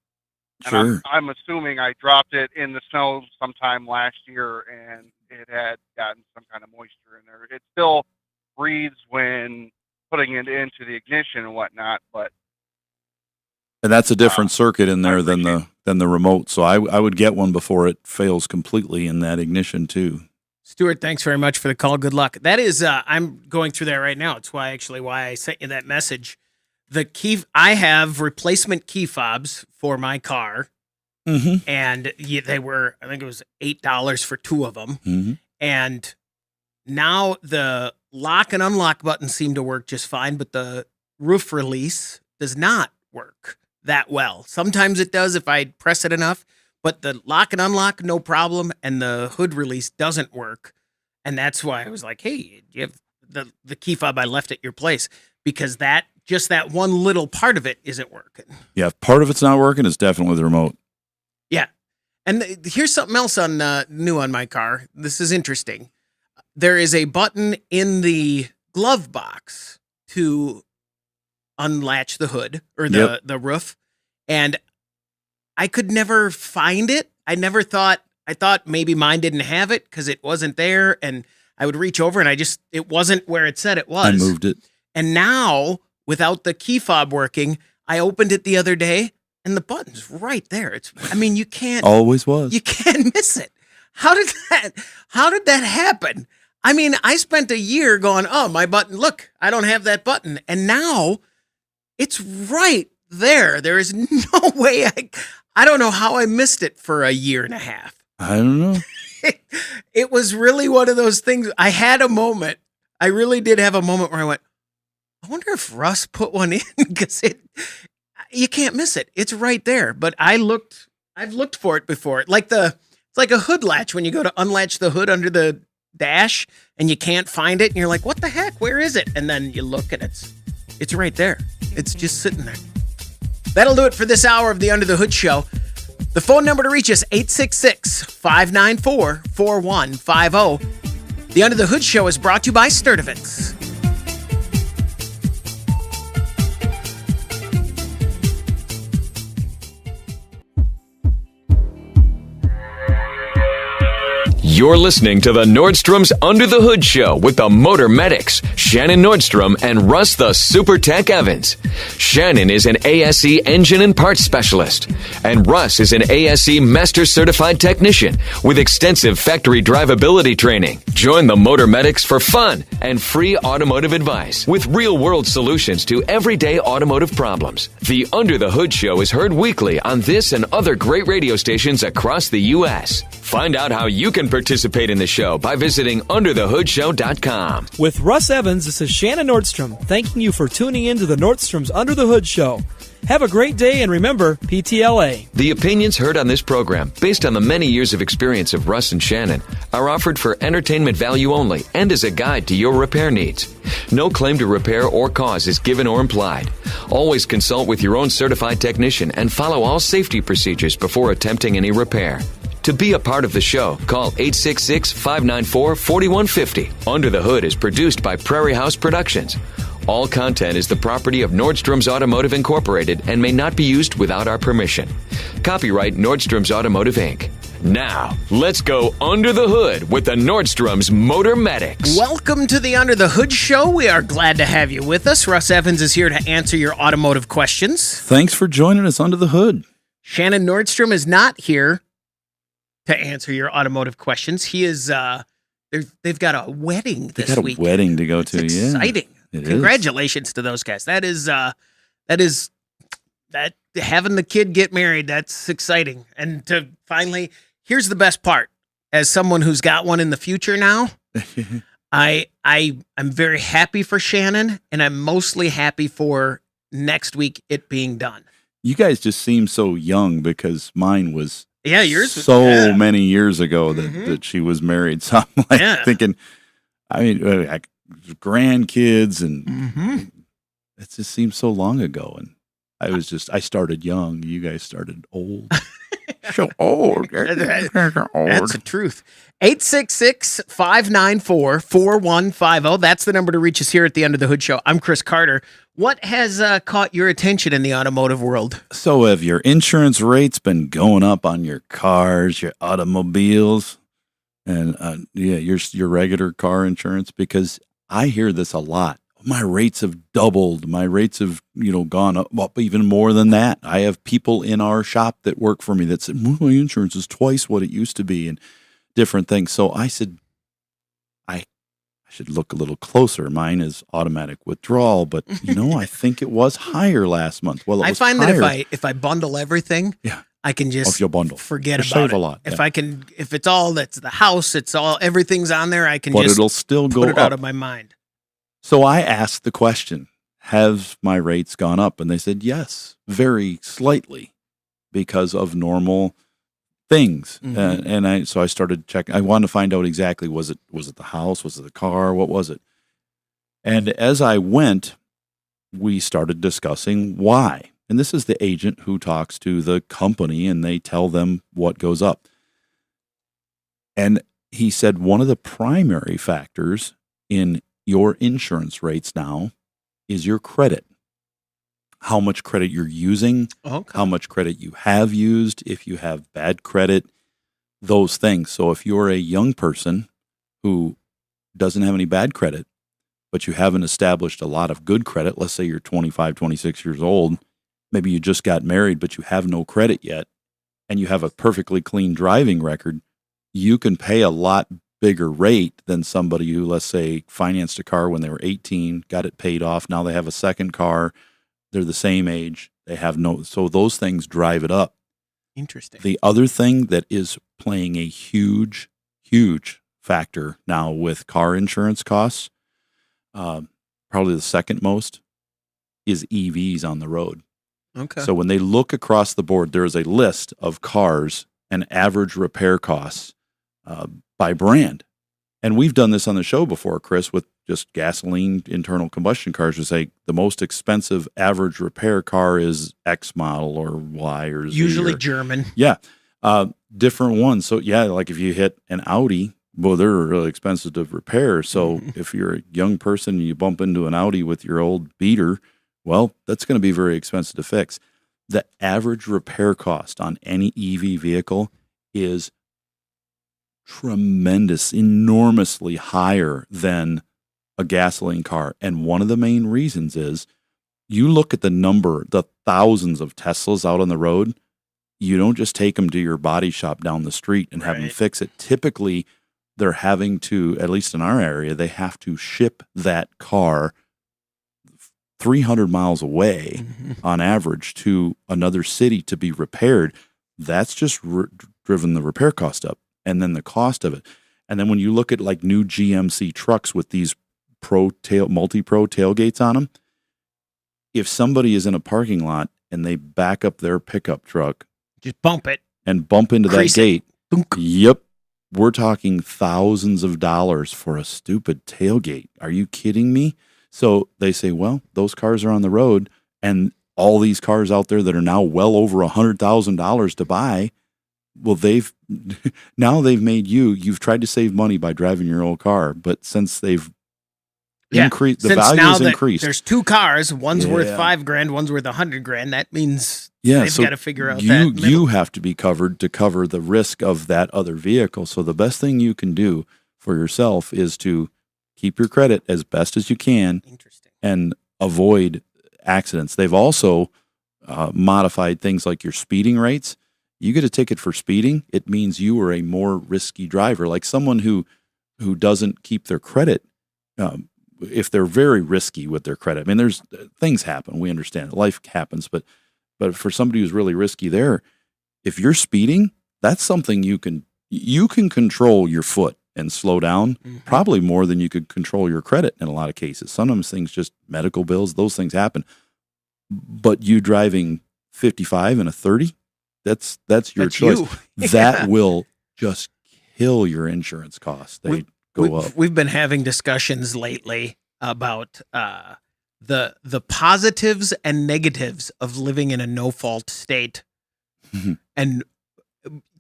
And Sure. I'm assuming I dropped it in the snow sometime last year, and it had gotten some kind of moisture in there. It still breathes when putting it into the ignition and whatnot, And that's a different circuit in there than the remote. So I would get one before it fails completely in that ignition too. Stuart, thanks very much for the call. Good luck. That is, I'm going through that right now. It's why I sent you that message. I have replacement key fobs for my car, and they were, I think it was $8 for 2 of them. And now the lock and unlock buttons seem to work just fine, but the roof release does not work that well. Sometimes it does if I press it enough, but the lock and unlock, no problem, and the hood release doesn't work. And that's why I was like, hey, you have the key fob I left at your place, because that one little part of it isn't working. Yeah, if part of it's not working, it's definitely the remote. Yeah. And here's something else new on my car. This is interesting. There is a button in the glove box to unlatch the hood or the roof, and I could never find it. I thought maybe mine didn't have it because it wasn't there, and I would reach over and it wasn't where it said it was. I moved it. And now, without the key fob working, I opened it the other day and the button's right there. You can't always was. You can't miss it. How did that happen? I spent a year going, oh, my button, look, I don't have that button. And now it's right there. There is no way I don't know how I missed it for a year and a half. I don't know. It was really one of those things. I had a moment. I really did have a moment where I went, I wonder if Russ put one in, because you can't miss it. It's right there. But I've looked for it before. It's like a hood latch when you go to unlatch the hood under the dash and you can't find it and you're like, what the heck? Where is it? And then you look and it's right there. It's just sitting there. That'll do it for this hour of the Under the Hood Show. The phone number to reach us, 866-594-4150. The Under the Hood Show is brought to you by Sturtevant's. You're listening to the Nordstrom's Under the Hood Show with the Motor Medics, Shannon Nordstrom and Russ the Super Tech Evans. Shannon is an ASE engine and parts specialist, and Russ is an ASE Master Certified Technician with extensive factory drivability training. Join the Motor Medics for fun and free automotive advice with real-world solutions to everyday automotive problems. The Under the Hood Show is heard weekly on this and other great radio stations across the U.S. Find out how you can participate in the show by visiting underthehoodshow.com. With Russ Evans, this is Shannon Nordstrom, thanking you for tuning in to the Nordstrom's Under the Hood Show. Have a great day, and remember, PTLA. The opinions heard on this program, based on the many years of experience of Russ and Shannon, are offered for entertainment value only and as a guide to your repair needs. No claim to repair or cause is given or implied. Always consult with your own certified technician and follow all safety procedures before attempting any repair. To be a part of the show, call 866-594-4150. Under the Hood is produced by Prairie House Productions. All content is the property of Nordstrom's Automotive Incorporated and may not be used without our permission. Copyright Nordstrom's Automotive, Inc. Now, let's go under the hood with the Nordstrom's Motor Medics. Welcome to the Under the Hood Show. We are glad to have you with us. Russ Evans is here to answer your automotive questions. Thanks for joining us under the hood. Shannon Nordstrom is not here to answer your automotive questions. He is, they've got a wedding this week. They got a wedding to go to, It's yeah. exciting. It Congratulations to those guys. That having the kid get married, that's exciting. And to finally, here's the best part. As someone who's got one in the future now, I'm very happy for Shannon, and I'm mostly happy for next week it being done. You guys just seem so young because mine was yours was, many years ago that she was married. So I'm like thinking, I mean, grandkids and it just seems so long ago. And I started young. You guys started old. So old. That's the truth. 866-594-4150. That's the number to reach us here at the Under the Hood Show. I'm Chris Carter. What has caught your attention in the automotive world? So have your insurance rates been going up on your cars, your automobiles, and your regular car insurance? Because I hear this a lot. My rates have doubled. My rates have, gone up even more than that. I have people in our shop that work for me that said, my insurance is twice what it used to be and different things. So I said, I should look a little closer. Mine is automatic withdrawal, but I think it was higher last month. Well, I find higher. that if I bundle everything, I can just forget about save it. a lot. If it's all that's the house, everything's on there, I can but just it'll still go put it up. out of my mind. So I asked the question, have my rates gone up? And they said, yes, very slightly because of normal things. So I started checking. I wanted to find out exactly, was it the house? Was it the car? What was it? And as I went, we started discussing why. And this is the agent who talks to the company and they tell them what goes up. And he said one of the primary factors in your insurance rates now is your credit. How much credit you're using, how much credit you have used, if you have bad credit, those things. So if you're a young person who doesn't have any bad credit, but you haven't established a lot of good credit, let's say you're 25, 26 years old, maybe you just got married, but you have no credit yet, and you have a perfectly clean driving record, you can pay a lot bigger rate than somebody who, let's say, financed a car when they were 18, got it paid off. Now they have a second car. They're the same age. They have so those things drive it up. Interesting. The other thing that is playing a huge, huge factor now with car insurance costs, probably the second most, is EVs on the road. Okay. So when they look across the board, there is a list of cars and average repair costs by brand. And we've done this on the show before, Chris, with just gasoline internal combustion cars. We say the most expensive average repair car is X model or Y or Z. Usually German. Yeah. Different ones. So, like if you hit an Audi, well, they're really expensive to repair. So if you're a young person and you bump into an Audi with your old beater, well, that's going to be very expensive to fix. The average repair cost on any EV vehicle is tremendous, enormously higher than a gasoline car. And one of the main reasons is you look at the thousands of Teslas out on the road, you don't just take them to your body shop down the street and have them fix it. Typically, they're having to, at least in our area, they have to ship that car 300 miles away on average to another city to be repaired. That's just driven the repair cost up. And then the cost of it. And then when you look at like new GMC trucks with these multi-pro tailgates on them, if somebody is in a parking lot and they back up their pickup truck, just bump it and bump into Crease that gate, yep, we're talking thousands of dollars for a stupid tailgate. Are you kidding me? So they say, well, those cars are on the road, and all these cars out there that are now well over $100,000 to buy. Well, they've made you've tried to save money by driving your old car, but since they've increase. The Since value now is that increased. there's two cars, one's worth Yeah. $5,000, one's worth $100,000. That means Yeah, they've so got to figure out you that middle. you have to be covered to cover the risk of that other vehicle. So the best thing you can do for yourself is to keep your credit as best as you can and avoid accidents. They've also modified things like your speeding rates. You get a ticket for speeding, it means you are a more risky driver. Like someone who doesn't keep their credit, if they're very risky with their credit. I mean, there's things happen. We understand life happens, but for somebody who's really risky there, if you're speeding, that's something you can control your foot and slow down probably more than you could control your credit in a lot of cases. Sometimes things, just medical bills, those things happen. But you driving 55 and a 30, that's your choice. That will just kill your insurance costs. They go up. We've been having discussions lately about the positives and negatives of living in a no-fault state. And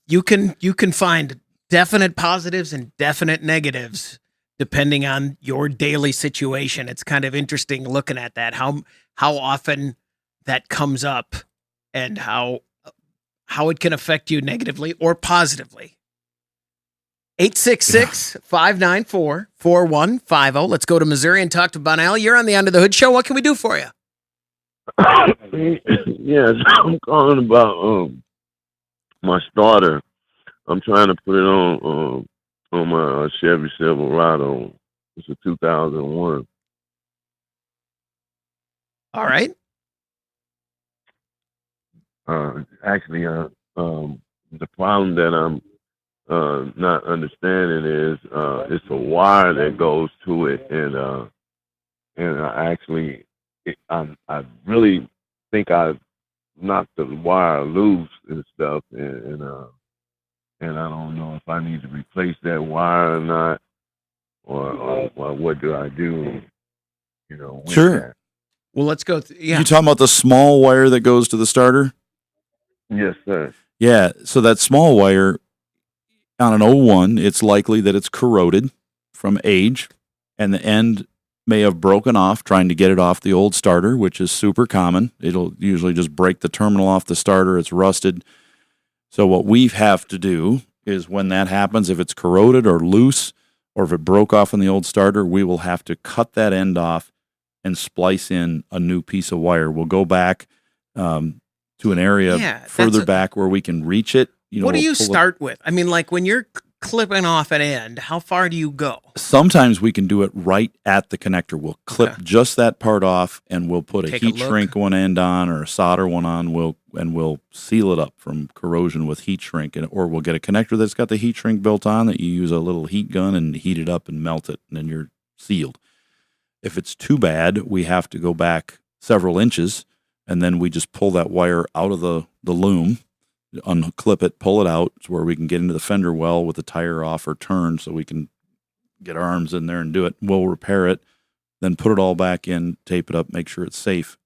you can find definite positives and definite negatives depending on your daily situation. It's kind of interesting looking at that, how often that comes up and how it can affect you negatively or positively. 866-594-4150. Let's go to Missouri and talk to Bonnell. You're on the Under the Hood Show. What can we do for you? Yes, I'm calling about my starter. I'm trying to put it on my Chevy Silverado. It's a 2001. All right. Actually, the problem that I'm not understanding is it's a wire that goes to it, and I really think I knocked the wire loose and stuff, and I don't know if I need to replace that wire or not, or what do I do? With Sure. that? Well, let's go. You talking about the small wire that goes to the starter? Yes, sir. Yeah. So that small wire on an 01, it's likely that it's corroded from age, and the end may have broken off trying to get it off the old starter, which is super common. It'll usually just break the terminal off the starter. It's rusted. So what we have to do is when that happens, if it's corroded or loose, or if it broke off in the old starter, we will have to cut that end off and splice in a new piece of wire. We'll go back to an area further back where we can reach it. What do you start with? I mean, like when you're clipping off an end, how far do you go? Sometimes we can do it right at the connector. We'll clip just that part off, and we'll put a heat shrink one end on or a solder one on. We'll seal it up from corrosion with heat shrink, or we'll get a connector that's got the heat shrink built on that you use a little heat gun and heat it up and melt it, and then you're sealed. If it's too bad, we have to go back several inches, and then we just pull that wire out of the loom, unclip it, pull it out to where we can get into the fender well with the tire off or turned so we can get our arms in there and do it. We'll repair it, then put it all back in, tape it up, make sure it's safe,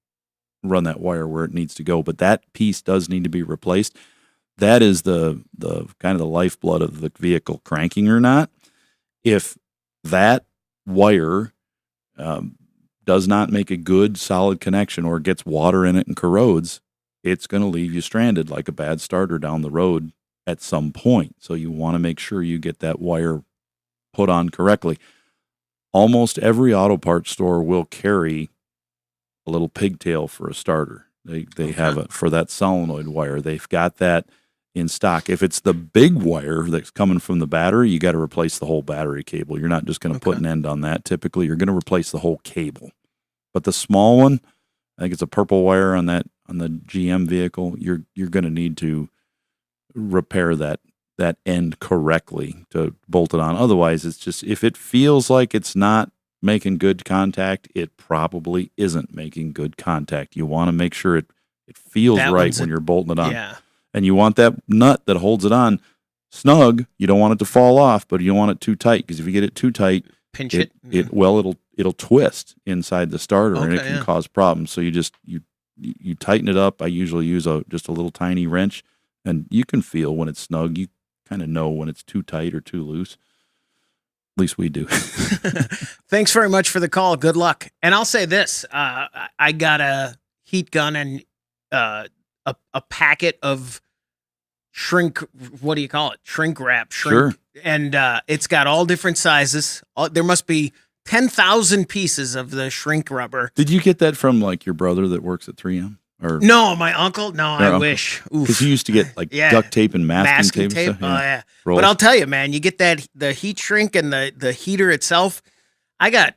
run that wire where it needs to go. But that piece does need to be replaced. That is the kind of the lifeblood of the vehicle, cranking or not. If that wire does not make a good solid connection or gets water in it and corrodes, it's going to leave you stranded like a bad starter down the road at some point. So you want to make sure you get that wire put on correctly. Almost every auto parts store will carry a little pigtail for a starter. They have it for that solenoid wire. They've got that in stock. If it's the big wire that's coming from the battery, you got to replace the whole battery cable. You're not just going to put an end on that. Typically, you're going to replace the whole cable. But the small one, I think it's a purple wire on the GM vehicle, you're going to need to repair that end correctly to bolt it on. Otherwise, it's just, if it feels like it's not making good contact, it probably isn't making good contact. You want to make sure it feels right when you're bolting it on. Yeah. And you want that nut that holds it on snug. You don't want it to fall off, but you don't want it too tight, because if you get it too tight, pinch it'll twist inside the starter, and it can cause problems. So you tighten it up. I usually use just a little tiny wrench, and you can feel when it's snug. You kind of know when it's too tight or too loose. least we do. Thanks very much for the call. Good luck. And I'll say this: I got a heat gun and a packet of shrink. What do you call it? Shrink wrap. Sure. And it's got all different sizes. There must be 10,000 pieces of the shrink rubber. Did you get that from like your brother that works at 3M? Or no, my uncle. No, I uncle. Wish. Because he used to get like duct tape and masking tape. And stuff. Oh yeah. Rolls. But I'll tell you, man, you get the heat shrink and the heater itself. I got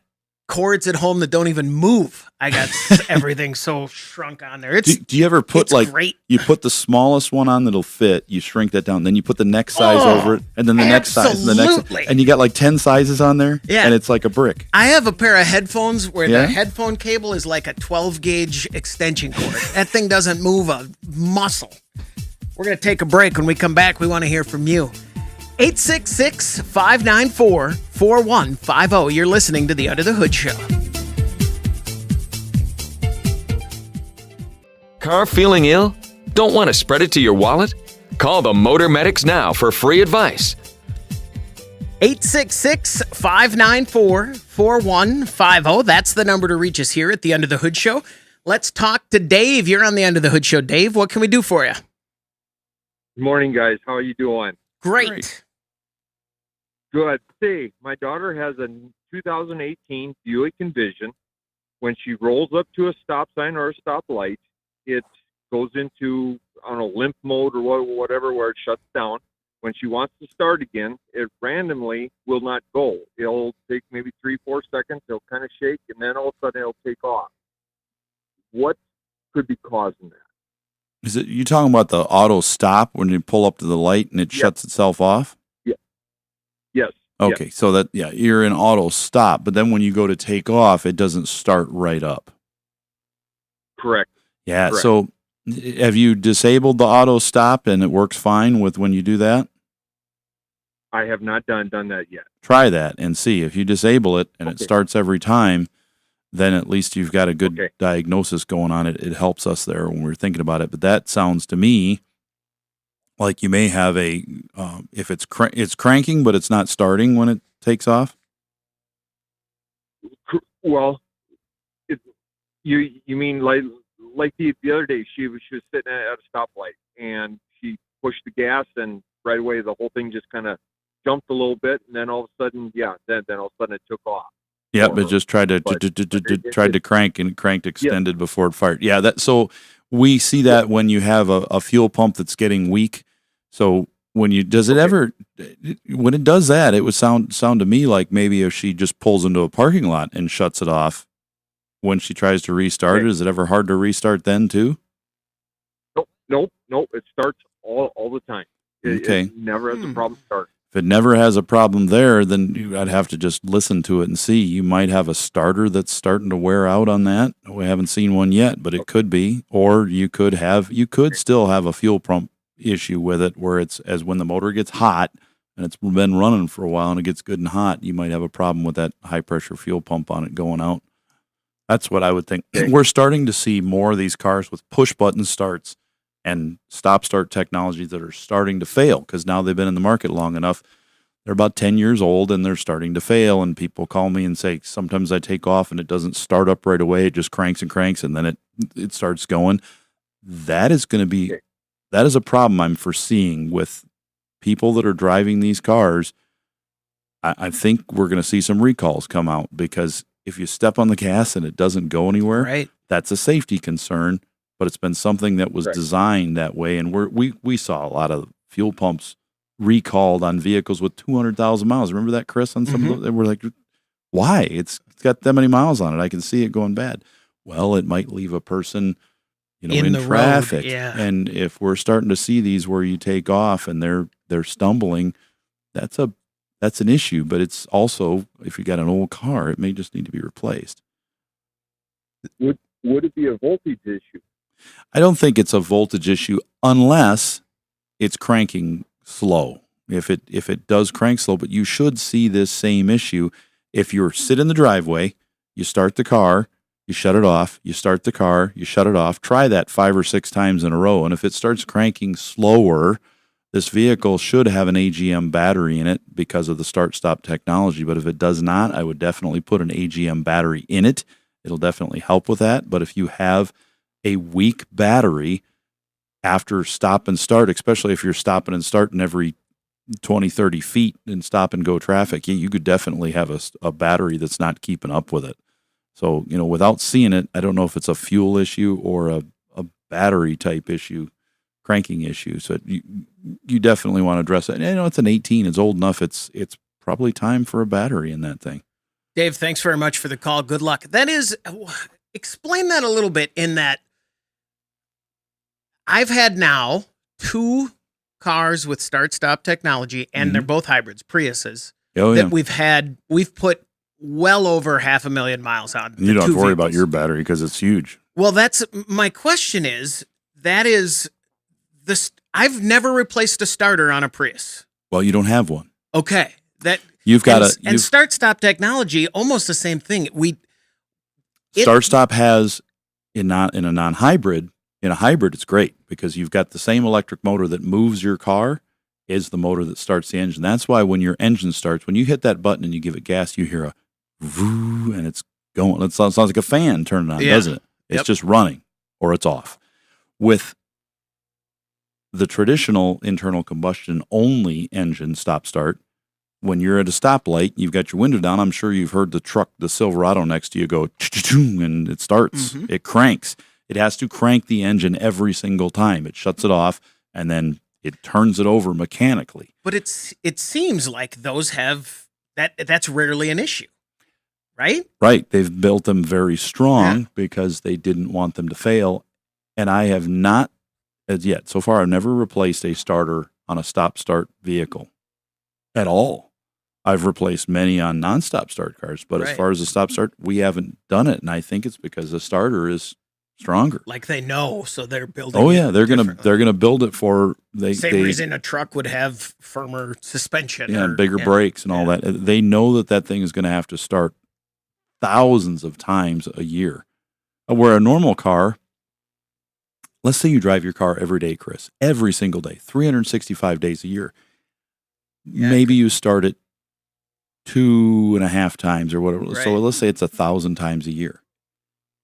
cords at home that don't even move. I got everything so shrunk on there. It's do you ever put like great. You put the smallest one on that'll fit, you shrink that down, then you put the next size over it, and then the next size, and the next, and you got like 10 sizes on there, and it's like a brick. I have a pair of headphones where the headphone cable is like a 12 gauge extension cord. That thing doesn't move a muscle. We're gonna take a break. When we come back, we want to hear from you. 866-594-4150. You're listening to the Under the Hood Show. Car feeling ill? Don't want to spread it to your wallet? Call the Motor Medics now for free advice. 866-594-4150. That's the number to reach us here at the Under the Hood Show. Let's talk to Dave. You're on the Under the Hood Show. Dave, what can we do for you? Good morning, guys. How are you doing? Great. Good. See, my daughter has a 2018 Buick Envision. When she rolls up to a stop sign or a stoplight, it goes into, I don't know, limp mode or whatever, where it shuts down. When she wants to start again, it randomly will not go. It'll take maybe 3-4 seconds. It'll kind of shake, and then all of a sudden it'll take off. What could be causing that? Is it you talking about the auto stop when you pull up to the light and it shuts itself off? Yes. Okay, so that you're in auto stop, but then when you go to take off, it doesn't start right up. Correct. Yeah. Correct. So, have you disabled the auto stop and it works fine with when you do that? I have not done that yet. Try that and see if you disable it and it starts every time. Then at least you've got a good diagnosis going on. It helps us there when we're thinking about it. But that sounds to me like you may have a if it's cranking, but it's not starting when it takes off. Well, you mean like the other day she was sitting at a stoplight and she pushed the gas and right away the whole thing just kind of jumped a little bit and then all of a sudden then all of a sudden it took off. Yeah, but just tried to crank and cranked extended before it fired. Yeah, so we see that when you have a fuel pump that's getting weak. So when it does that, it would sound to me like maybe if she just pulls into a parking lot and shuts it off when she tries to restart it, is it ever hard to restart then too? Nope. It starts all the time. It never has a problem starting. If it never has a problem there, then I'd have to just listen to it and see. You might have a starter that's starting to wear out on that. We haven't seen one yet, but it could be. Or you could still have a fuel pump issue with it where it's as when the motor gets hot and it's been running for a while and it gets good and hot, you might have a problem with that high pressure fuel pump on it going out. That's what I would think. We're starting to see more of these cars with push button starts and stop-start technologies that are starting to fail because now they've been in the market long enough. They're about 10 years old, and they're starting to fail, and people call me and say, sometimes I take off, and it doesn't start up right away. It just cranks, and then it starts going. That is a problem I'm foreseeing with people that are driving these cars. I think we're going to see some recalls come out because if you step on the gas and it doesn't go anywhere, that's a safety concern. But it's been something that was designed that way, and we saw a lot of fuel pumps recalled on vehicles with 200,000 miles. Remember that, Chris? On some of them, they were like, "Why? It's got that many miles on it. I can see it going bad." Well, it might leave a person, in traffic. Yeah. And if we're starting to see these where you take off and they're stumbling, that's an issue. But it's also, if you got an old car, it may just need to be replaced. Would it be a voltage issue? I don't think it's a voltage issue unless it's cranking slow. If it does crank slow, but you should see this same issue if you're sitting in the driveway, you start the car, you shut it off, you start the car, you shut it off. Try that 5 or 6 times in a row, and if it starts cranking slower This vehicle should have an AGM battery in it because of the start-stop technology, but if it does not, I would definitely put an AGM battery in it. It'll definitely help with that, but if you have a weak battery after stop and start, especially if you're stopping and starting every 20, 30 feet in stop-and-go traffic, you could definitely have a battery that's not keeping up with it. So, without seeing it, I don't know if it's a fuel issue or a battery-type issue, cranking issue. So you definitely want to address it. And, it's an 18. It's old enough. It's probably time for a battery in that thing. Dave, thanks very much for the call. Good luck. Explain that a little bit in that I've had now 2 cars with start-stop technology, and they're both hybrids, Priuses, we've put well over 500,000 miles on. You don't have to worry about your battery because it's huge. Well, that's my question I've never replaced a starter on a Prius. Well, you don't have one. Okay. You've got and start-stop technology, almost the same thing. Start-stop has in a non-hybrid. In a hybrid, it's great because you've got the same electric motor that moves your car is the motor that starts the engine. That's why when your engine starts, when you hit that button and you give it gas, you hear a voo, and it's going. It sounds like a fan turning on, doesn't it? It's just running or it's off. With the traditional internal combustion only engine stop-start, when you're at a stoplight, you've got your window down. I'm sure you've heard the truck, the Silverado next to you go, and it starts. Mm-hmm. It cranks. It has to crank the engine every single time. It shuts it off, and then it turns it over mechanically. But it seems like those have that's rarely an issue, right? Right. They've built them very strong because they didn't want them to fail. And I have not, as yet, so far, I've never replaced a starter on a stop-start vehicle at all. I've replaced many on non-stop start cars, but as far as the stop-start, we haven't done it. And I think it's because the starter is stronger. Like they know, so they're building. Oh yeah, they're gonna build it for same reason a truck would have firmer suspension. Yeah, and bigger brakes and all that. They know that thing is going to have to start thousands of times a year. Where a normal car, let's say you drive your car every day, Chris, every single day, 365 days a year. Yeah. Maybe you start it 2.5 times or whatever. Right. So let's say it's 1,000 times a year.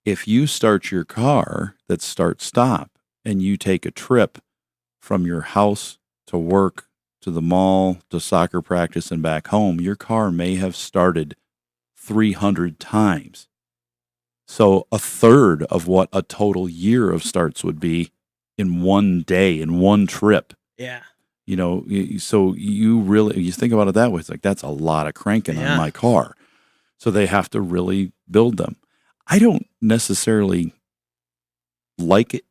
If you start your car that's start-stop and you take a trip from your house to work to the mall to soccer practice and back home, your car may have started 300 times. So 1/3 of what a total year of starts would be in one day, in one trip. Yeah. So you think about it that way. It's like, that's a lot of cranking on my car. So they have to really build them. I don't necessarily like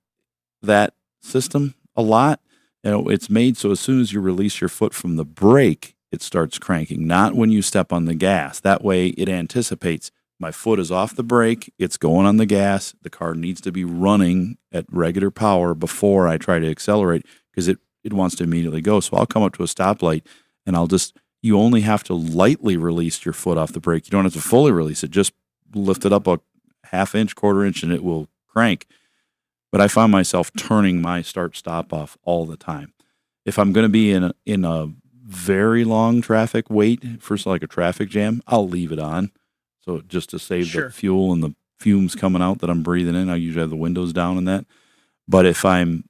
that system a lot. It's made so as soon as you release your foot from the brake, it starts cranking, not when you step on the gas. That way it anticipates my foot is off the brake, it's going on the gas, the car needs to be running at regular power before I try to accelerate because it wants to immediately go. So I'll come up to a stoplight and you only have to lightly release your foot off the brake. You don't have to fully release it. Just lift it up a 1/2 inch, 1/4 inch, and it will crank. But I find myself turning my start-stop off all the time. If I'm going to be in a very long traffic wait for like a traffic jam, I'll leave it on. So just to save the fuel and the fumes coming out that I'm breathing in, I usually have the windows down and that. But if I'm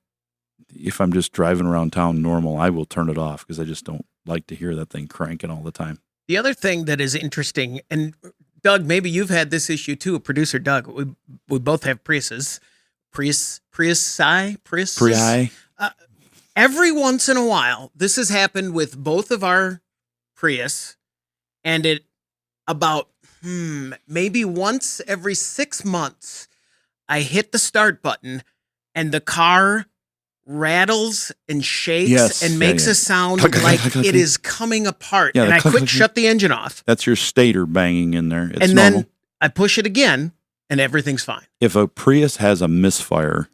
just driving around town normal, I will turn it off because I just don't like to hear that thing cranking all the time. The other thing that is interesting, and Doug, maybe you've had this issue too, producer Doug, we both have Priuses. Prius. Every once in a while, this has happened with both of our Prius, and it about maybe once every 6 months, I hit the start button, and the car rattles and shakes and makes a sound like it is coming apart. And I shut the engine off. That's your stator banging in there. It's and normal. then I push it again, and everything's fine. If a Prius has a misfire,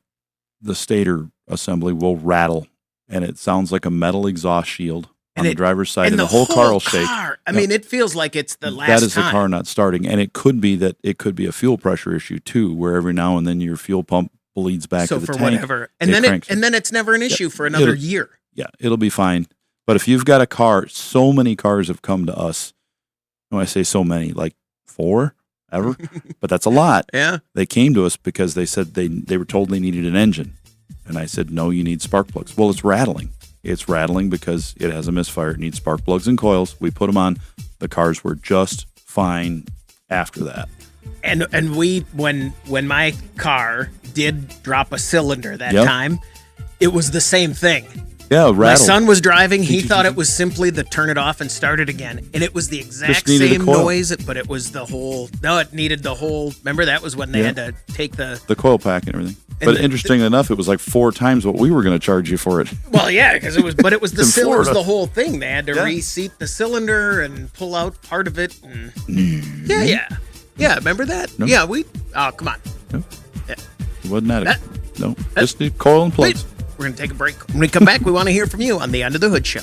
the stator assembly will rattle, and it sounds like a metal exhaust shield on the driver's side, and the whole car will shake. I mean, it feels like it's the last time. That is the car not starting, and it could be a fuel pressure issue too, where every now and then your fuel pump bleeds back to the tank. Whatever. And then it's never an issue for another year. yeah, it'll be fine. But if you've got a car, so many cars have come to us. When I say so many, like 4 ever, but that's a lot. Yeah. They came to us because they said they were told they needed an engine. And I said, no, you need spark plugs. Well, it's rattling. It's rattling because it has a misfire. It needs spark plugs and coils. We put them on. The cars were just fine after that. And we when my car did drop a cylinder that Yep. time, it was the same thing. Yeah, My rattled. son was driving. He thought it was simply the turn it off and start it again. And it was the exact Just needed a same coil. noise, but it was the whole, no, it needed the whole, remember that was when they Yeah. had to take the, coil pack and everything. And But interestingly enough, it was like 4 times what we were going to charge you for it. well, yeah, because it was, but it was the In cylinder, Florida. the whole thing. They had to Yeah. reseat the cylinder and pull out part of it. And, yeah, remember that? No. Yeah, oh, come on. No. Yeah. It wasn't at it. That- No, just the coil and plugs. Wait, we're going to take a break. When we come back, we want to hear from you on the Under the Hood Show.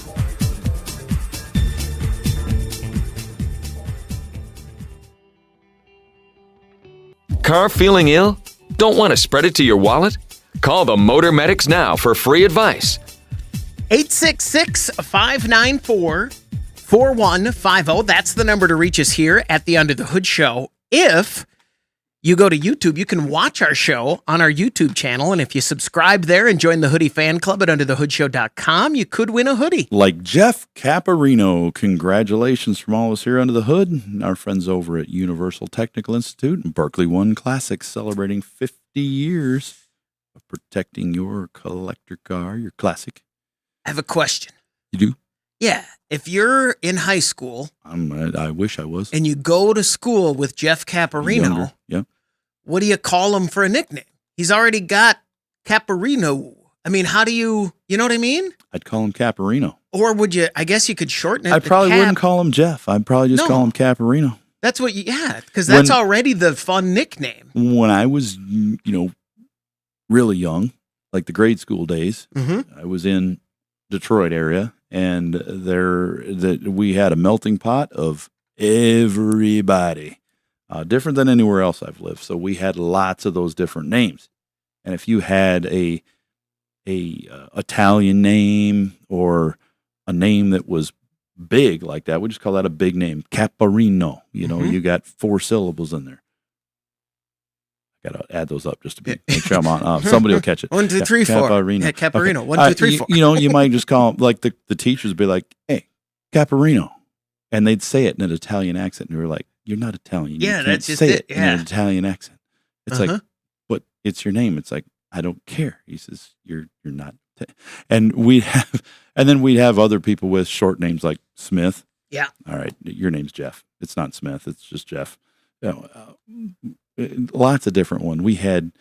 Car feeling ill? Don't want to spread it to your wallet? Call the Motor Medics now for free advice. 866-594-4150. That's the number to reach us here at the Under the Hood Show. If you go to YouTube, you can watch our show on our YouTube channel. And if you subscribe there and join the Hoodie fan club at underthehoodshow.com, you could win a hoodie. Like Jeff Caparino, congratulations from all of us here under the hood. And our friends over at Universal Technical Institute and Berkeley One Classics celebrating 50 years of protecting your collector car, your classic. I have a question. You do? Yeah. If you're in high school I wish I was. and you go to school with Jeff Caparino, Younger. Yeah. what do you call him for a nickname? He's already got Caparino. I mean, how do you know what I mean? I'd call him Caparino. Or would you, I guess you could shorten it. I to probably Cap. wouldn't call him Jeff. I'd probably just No. call him Caparino. That's what because that's When- already the fun nickname. When I was, really young, like the grade school days, Mm-hmm. I was in Detroit area, and we had a melting pot of everybody, different than anywhere else I've lived. So we had lots of those different names. And if you had a Italian name or a name that was big like that, we just call that a big name, Caparino. You got 4 syllables in there. Got to add those up just to make sure I'm on. Somebody will catch it. 1, 2, 3, 4. Caparino. Yeah, Caparino. Okay. 1, 2, 3, 4. You might just call them, like the teachers would be like, hey, Caparino. And they'd say it in an Italian accent. And we were like, you're not Italian. Yeah, you can't that's just say it. in an Yeah. Italian accent. It's Uh-huh. like, but it's your name. It's like, I don't care. He says, you're not. And we'd have other people with short names like Smith. Yeah. All right. Your name's Jeff. It's not Smith. It's just Jeff. Lots of different ones. We had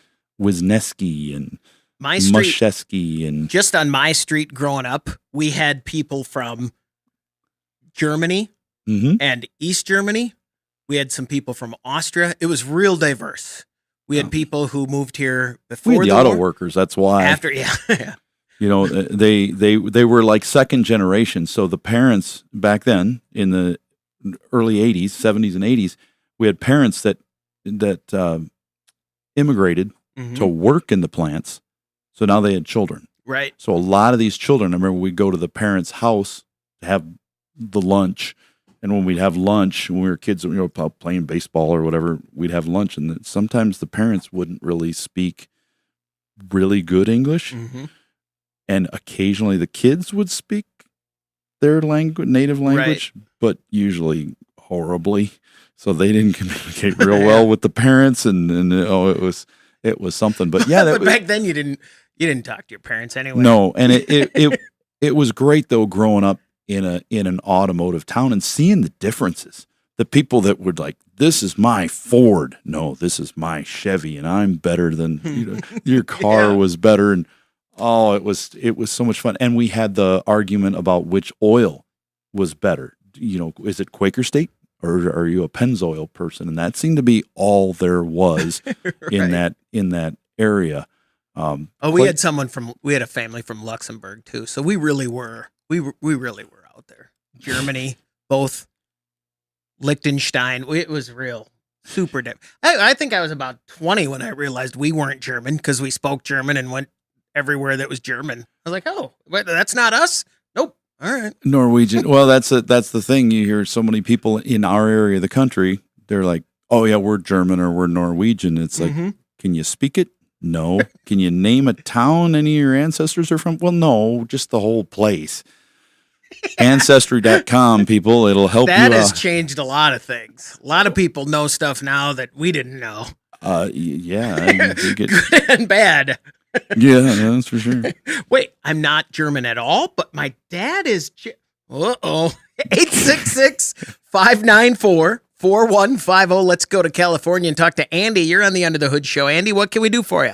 Wisniewski and My street, Muszewski and just on my street growing up, we had people from Germany and East Germany. We had some people from Austria. It was real diverse. We had people who moved here before we had the the auto war, workers. That's why. after, yeah. They were like second generation. So the parents back then in the early 80s, 70s and 80s, we had parents that immigrated to work in the plants. So now they had children. Right. So a lot of these children, I remember we'd go to the parents' house to have the lunch. And when we'd have lunch, when we were kids, playing baseball or whatever, we'd have lunch. And sometimes the parents wouldn't really speak really good English. And occasionally the kids would speak their native language, but usually horribly. So they didn't communicate real well with the parents. And it was something. But yeah, but back then you didn't talk to your parents anyway. No, and it was great though growing up in an automotive town and seeing the differences. The people that would like, this is my Ford. No, this is my Chevy, and I'm better than your car was better. And it was so much fun. And we had the argument about which oil was better. Is it Quaker State or are you a Pennzoil person? And that seemed to be all there was in that area. We had a family from Luxembourg too. So we really were out there. Germany, both Liechtenstein. It was real super different. I think I was about 20 when I realized we weren't German because we spoke German and went everywhere that was German. I was like, oh, wait, that's not us? Nope. All right. Norwegian. Well, that's the thing. You hear so many people in our area of the country, they're like, oh, yeah, we're German or we're Norwegian. It's like, can you speak it? No. Can you name a town any of your ancestors are from? Well, no, just the whole place. Ancestry.com, people. It'll help that you. Has changed a lot of things. A lot of people know stuff now that we didn't know. Yeah. You get, good and bad. Yeah, that's for sure. Wait, I'm not German at all, but my dad is. Uh-oh. 866-594-4150. Let's go to California and talk to Andy. You're on the Under the Hood show. Andy, what can we do for you?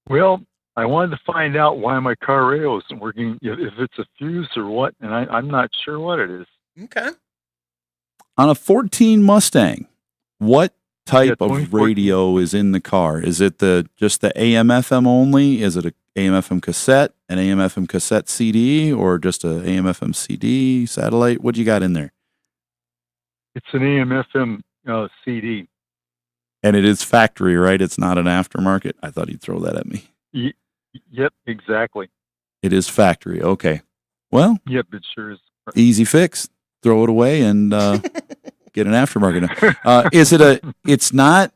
Well, I wanted to find out why my car radio isn't working, if it's a fuse or what, and I'm not sure what it is. Okay. On a 14 Mustang, what type of radio is in the car? Is it just the AM/FM only? Is it a AM/FM cassette, an AM/FM cassette CD, or just a AM/FM CD satellite? What do you got in there? It's an AM/FM CD. And it is factory, right? It's not an aftermarket. I thought he'd throw that at me. Yep, exactly. It is factory. Okay. Well. Yep, it sure is. Easy fix. Throw it away and get an aftermarket. It's not,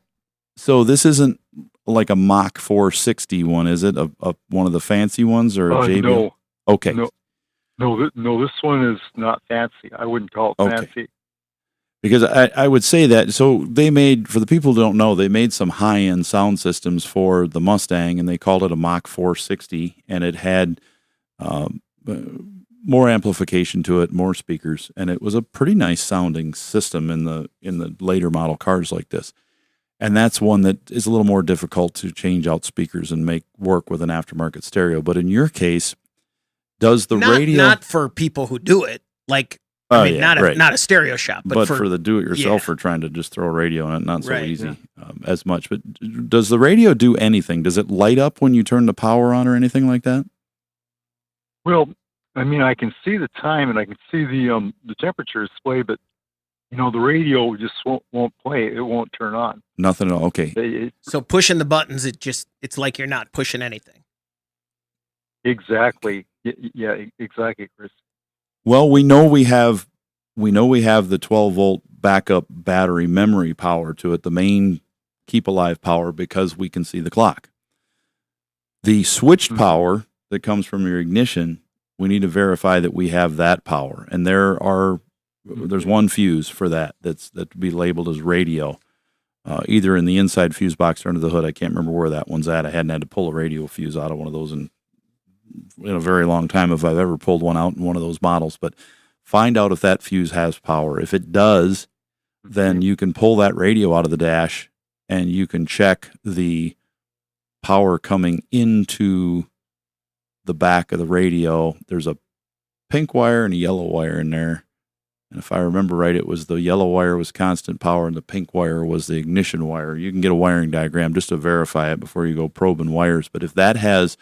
so this isn't like a Mach 460 one, is it? One of the fancy ones or a JBL? No. Okay. No, this one is not fancy. I wouldn't call it fancy. Because I would say that, so they made, for the people who don't know, they made some high-end sound systems for the Mustang, and they called it a Mach 460, and it had more amplification to it, more speakers, and it was a pretty nice sounding system in the later model cars like this. And that's one that is a little more difficult to change out speakers and make work with an aftermarket stereo. But in your case, does the radio... Not for people who do it, like... not a stereo shop, but for the do-it-yourselfer trying to just throw a radio in it, not so easy as much. But does the radio do anything? Does it light up when you turn the power on or anything like that? Well, I mean, I can see the time and I can see the temperature display, but the radio just won't play. It won't turn on. Nothing at all. Okay. So pushing the buttons, it's like you're not pushing anything. Exactly. Yeah, exactly, Chris. Well, we know we have the 12-volt backup battery memory power to it, the main keep alive power, because we can see the clock. The switched power that comes from your ignition, we need to verify that we have that power. And there's one fuse for that would be labeled as radio, either in the inside fuse box or under the hood. I can't remember where that one's at. I hadn't had to pull a radio fuse out of one of those in a very long time if I've ever pulled one out in one of those models, but find out if that fuse has power. If it does, then you can pull that radio out of the dash and you can check the power coming into the back of the radio. There's a pink wire and a yellow wire in there. And if I remember right, it was the yellow wire was constant power and the pink wire was the ignition wire. You can get a wiring diagram just to verify it before you go probing wires. But if that has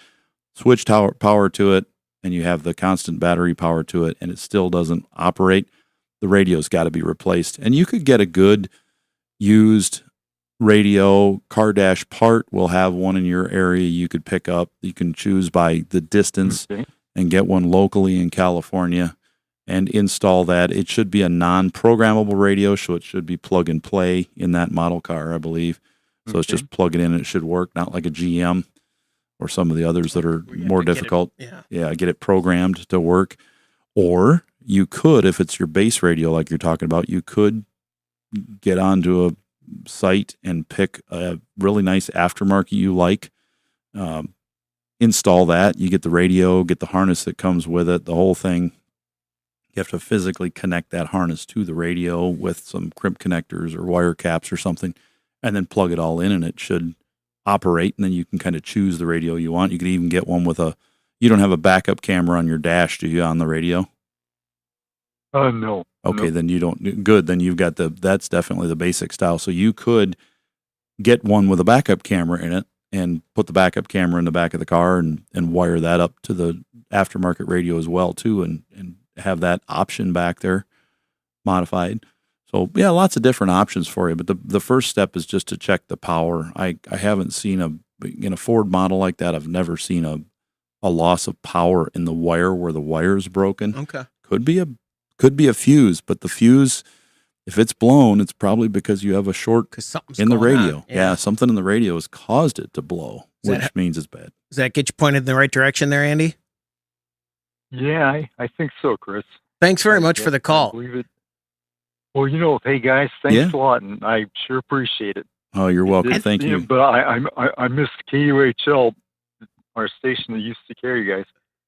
switch power to it, and you have the constant battery power to it, and it still doesn't operate, the radio's got to be replaced. And you could get a good used radio. Car Dash Part will have one in your area you could pick up. You can choose by the distance and get one locally in California and install that. It should be a non-programmable radio, so it should be plug and play in that model car, I believe. So it's just plug it in and it should work, not like a GM or some of the others that are more difficult. Get it programmed to work. Or you could, if it's your base radio like you're talking about, you could get onto a site and pick a really nice aftermarket you like, install that. You get the radio, get the harness that comes with it, the whole thing. You have to physically connect that harness to the radio with some crimp connectors or wire caps or something, and then plug it all in, and it should operate, and then you can kind of choose the radio you want. You could even get one with you don't have a backup camera on your dash, do you, on the radio? No. Okay, no. Then you don't, good, then you've got that's definitely the basic style. So you could get one with a backup camera in it and put the backup camera in the back of the car and wire that up to the aftermarket radio as well, too, and have that option back there modified. So, yeah, lots of different options for you. But the first step is just to check the power. I haven't seen in a Ford model like that, I've never seen a loss of power in the wire where the wire is broken. Okay. Could be a fuse, but the fuse, if it's blown, it's probably because you have a short in the radio. on. Yeah. Something in the radio has caused it to blow, Does which means it's bad. Does that get you pointed in the right direction there, Andy? Yeah, I think so, Chris. Thanks very much for the I call. believe it. Well, hey guys, thanks a lot, and I sure appreciate it. Oh, you're welcome. Thank you. But I missed KUHL, our station that used to carry you guys.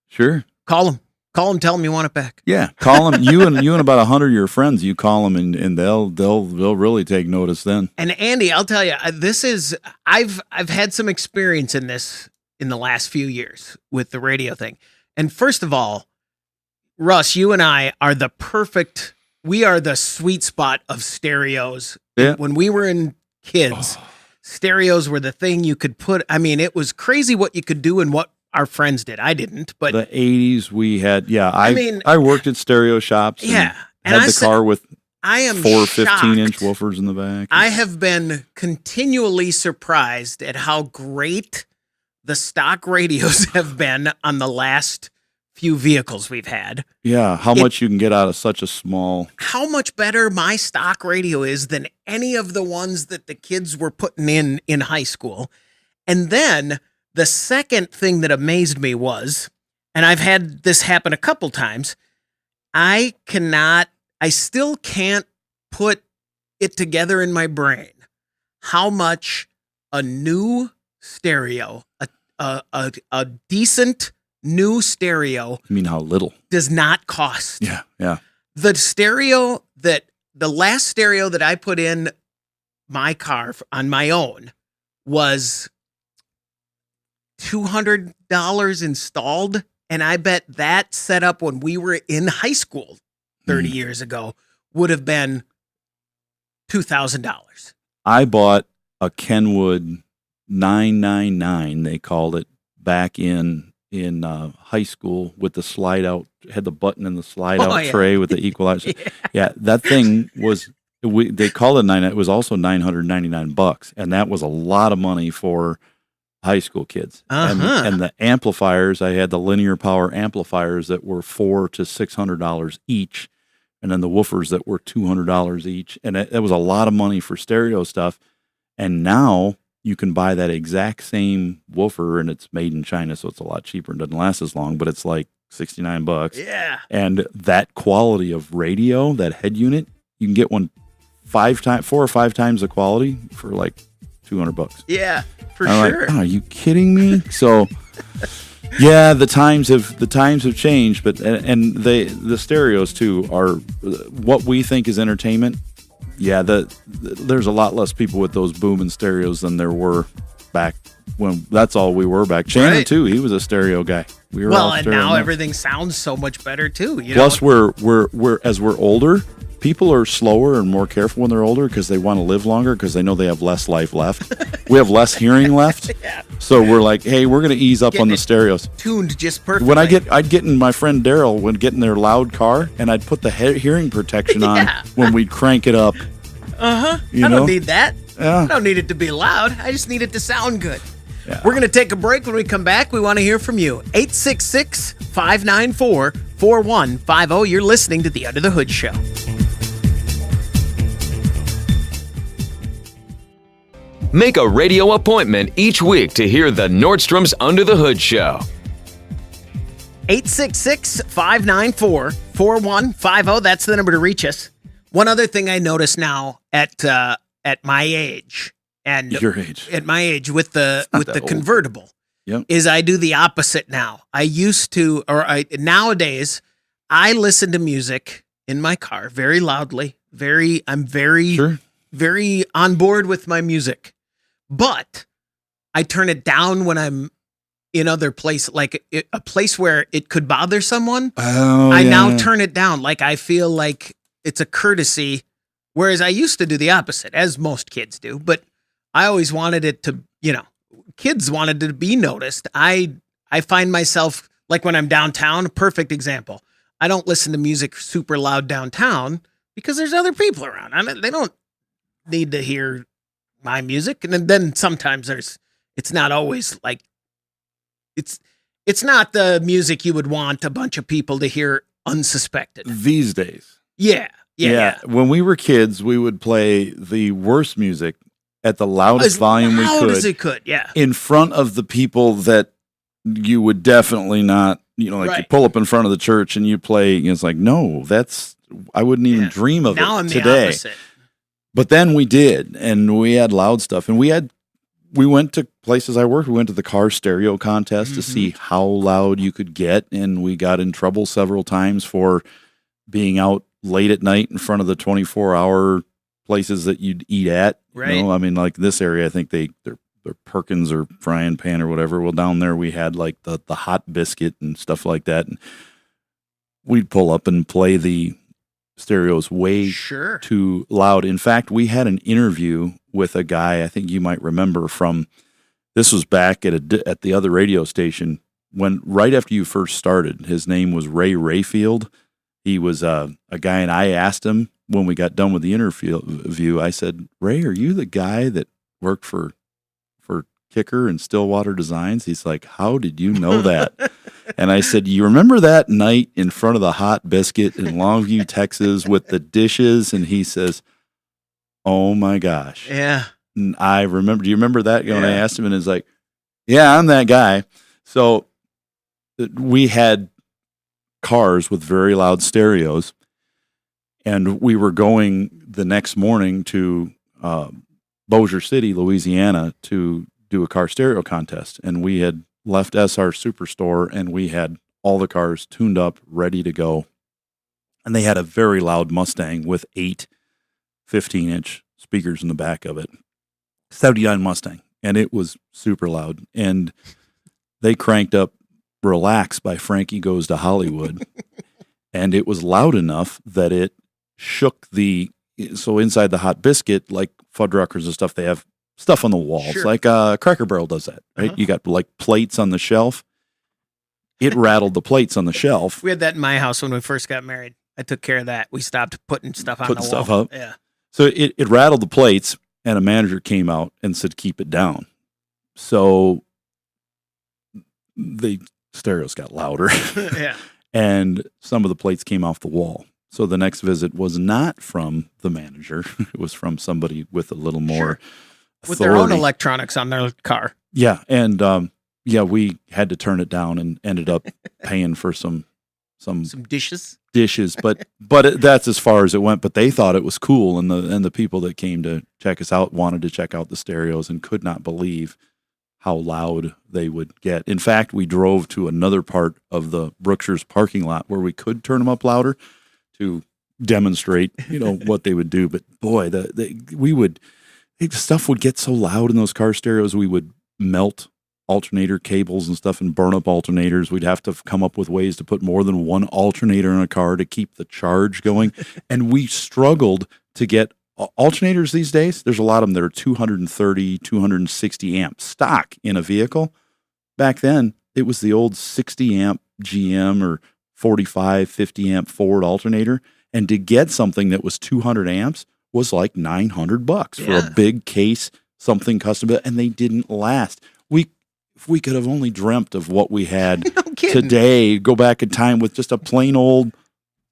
Sure. Call them. Tell them you want it back. Yeah, call them. You and about 100 of your friends. You call them, and they'll really take notice then. And Andy, I'll tell you, I've had some experience in this in the last few years with the radio thing. And first of all, Russ, you and I are we are the sweet spot of stereos. Yeah. When we were in kids, stereos were the thing you could put. I mean, it was crazy what you could do and what our friends did. I didn't, but the 80s we had. Yeah, I worked at stereo shops. Yeah, and had the car with I am 4 shocked. 15-inch woofers in the back. I have been continually surprised at how great the stock radios have been on the last few vehicles we've had. Yeah, how much you can get out of such a small. How much better my stock radio is than any of the ones that the kids were putting in high school. And then the second thing that amazed me was, and I've had this happen a couple times, I still can't put it together in my brain how much a new stereo, a decent new stereo. I mean, how little does not cost. Yeah. The last stereo that I put in my car on my own was $200 installed. And I bet that setup when we were in high school 30 years ago would have been $2,000. I bought a Kenwood 999, they called it, back in high school with the slide out, had the button in the slide out tray with the equalizer. Yeah, that thing was, they called it it was also $999, and that was a lot of money for high school kids. And the amplifiers, I had the linear power amplifiers that were $400 to $600 each, and then the woofers that were $200 each, and it was a lot of money for stereo stuff. And now you can buy that exact same woofer, and it's made in China, so it's a lot cheaper and doesn't last as long, but it's like $69. Yeah. And that quality of radio, that head unit, you can get one 4 or 5 times the quality for like $200. Yeah, for I'm sure. like, are you kidding me? So yeah, the times have changed, but and the stereos too are what we think is entertainment. Yeah, there's a lot less people with those booming stereos than there were back when. That's all we were back. Shannon too. He was a stereo guy. We were all and stereo now nuts. everything sounds so much better too. Plus, we're as we're older, people are slower and more careful when they're older because they want to live longer because they know they have less life left. We have less hearing left, so we're like, hey, we're going to ease up on the stereos. Tuned just perfectly. When I'd get in my friend Daryl would get in their loud car, and I'd put the hearing protection on when we'd crank it up. I don't need that. I don't need it to be loud. I just need it to sound good. Yeah. We're going to take a break. When we come back, we want to hear from you. 866-594-4150. You're listening to the Under the Hood Show. Make a radio appointment each week to hear the Nordstrom's Under the Hood Show. 866-594-4150. That's the number to reach us. One other thing I notice now at my age and your age, at my age with the convertible, is I do the opposite now. I used to, nowadays I listen to music in my car very loudly. I'm very on board with my music, but I turn it down when I'm in other place, like a place where it could bother someone. I now turn it down. Like I feel like it's a courtesy, whereas I used to do the opposite, as most kids do. But I always wanted it to, kids wanted to be noticed. I find myself, like when I'm downtown, a perfect example. I don't listen to music super loud downtown because there's other people around. They don't need to hear my music. And then sometimes there's, it's not always like it's not the music you would want a bunch of people to hear unsuspected these days. Yeah. When we were kids, we would play the worst music at the loudest volume we could. As it could, yeah. In front of the people that you would definitely not, like you pull up in front of the church and you play, it's like, no, I wouldn't even dream of now it I'm today. The opposite. But then we did, and we had loud stuff, and we went to places I worked. We went to the car stereo contest to see how loud you could get, and we got in trouble several times for being out late at night in front of the 24-hour places that you'd eat at. Right. I mean, like this area, I think they're Perkins or Frying Pan or whatever. Well, down there we had like the hot biscuit and stuff like that. And we'd pull up and play the stereos way too loud. In fact, we had an interview with a guy, I think you might remember this was back at the other radio station right after you first started. His name was Ray Rayfield. He was a guy, and I asked him when we got done with the interview, I said, Ray, are you the guy that worked for Kicker and Stillwater Designs? He's like, how did you know that? And I said, you remember that night in front of the hot biscuit in Longview, Texas with the dishes? And he says, oh my gosh. Yeah. And I remember, do you remember that? When I asked him, and he's like, yeah, I'm that guy. So we had cars with very loud stereos, and we were going the next morning to Bossier City, Louisiana, to do a car stereo contest. And we had left SR Superstore, and we had all the cars tuned up, ready to go. And they had a very loud Mustang with 8 15-inch speakers in the back of it. 79 Mustang. And it was super loud. And they cranked up Relax by Frankie Goes to Hollywood. And it was loud enough that it shook so inside the hot biscuit, like Fuddruckers and stuff, they have stuff on the walls. Sure. Like Cracker Barrel does that, right? You got like plates on the shelf. It rattled the plates on the shelf. We had that in my house when we first got married. I took care of that. We stopped putting stuff on the stuff wall. up. Yeah. So it rattled the plates, and a manager came out and said, keep it down. So the stereos got louder. Yeah. And some of the plates came off the wall. So the next visit was not from the manager. It was from somebody with a little more with their own electronics on their car. Yeah. And we had to turn it down and ended up paying for some dishes. But that's as far as it went. But they thought it was cool, and the people that came to check us out wanted to check out the stereos and could not believe how loud they would get. In fact, we drove to another part of the Brookshire's parking lot where we could turn them up louder to demonstrate, what they would do. But boy, stuff would get so loud in those car stereos, we would melt alternator cables and stuff and burn up alternators. We'd have to come up with ways to put more than one alternator in a car to keep the charge going. And we struggled to get alternators these days. There's a lot of them that are 230, 260 amp stock in a vehicle. Back then, it was the old 60 amp GM or 45, 50 amp Ford alternator. And to get something that was 200 amps was like $900 for a big case, something custom, and they didn't last. If we could have only dreamt of what we had today, go back in time with just a plain old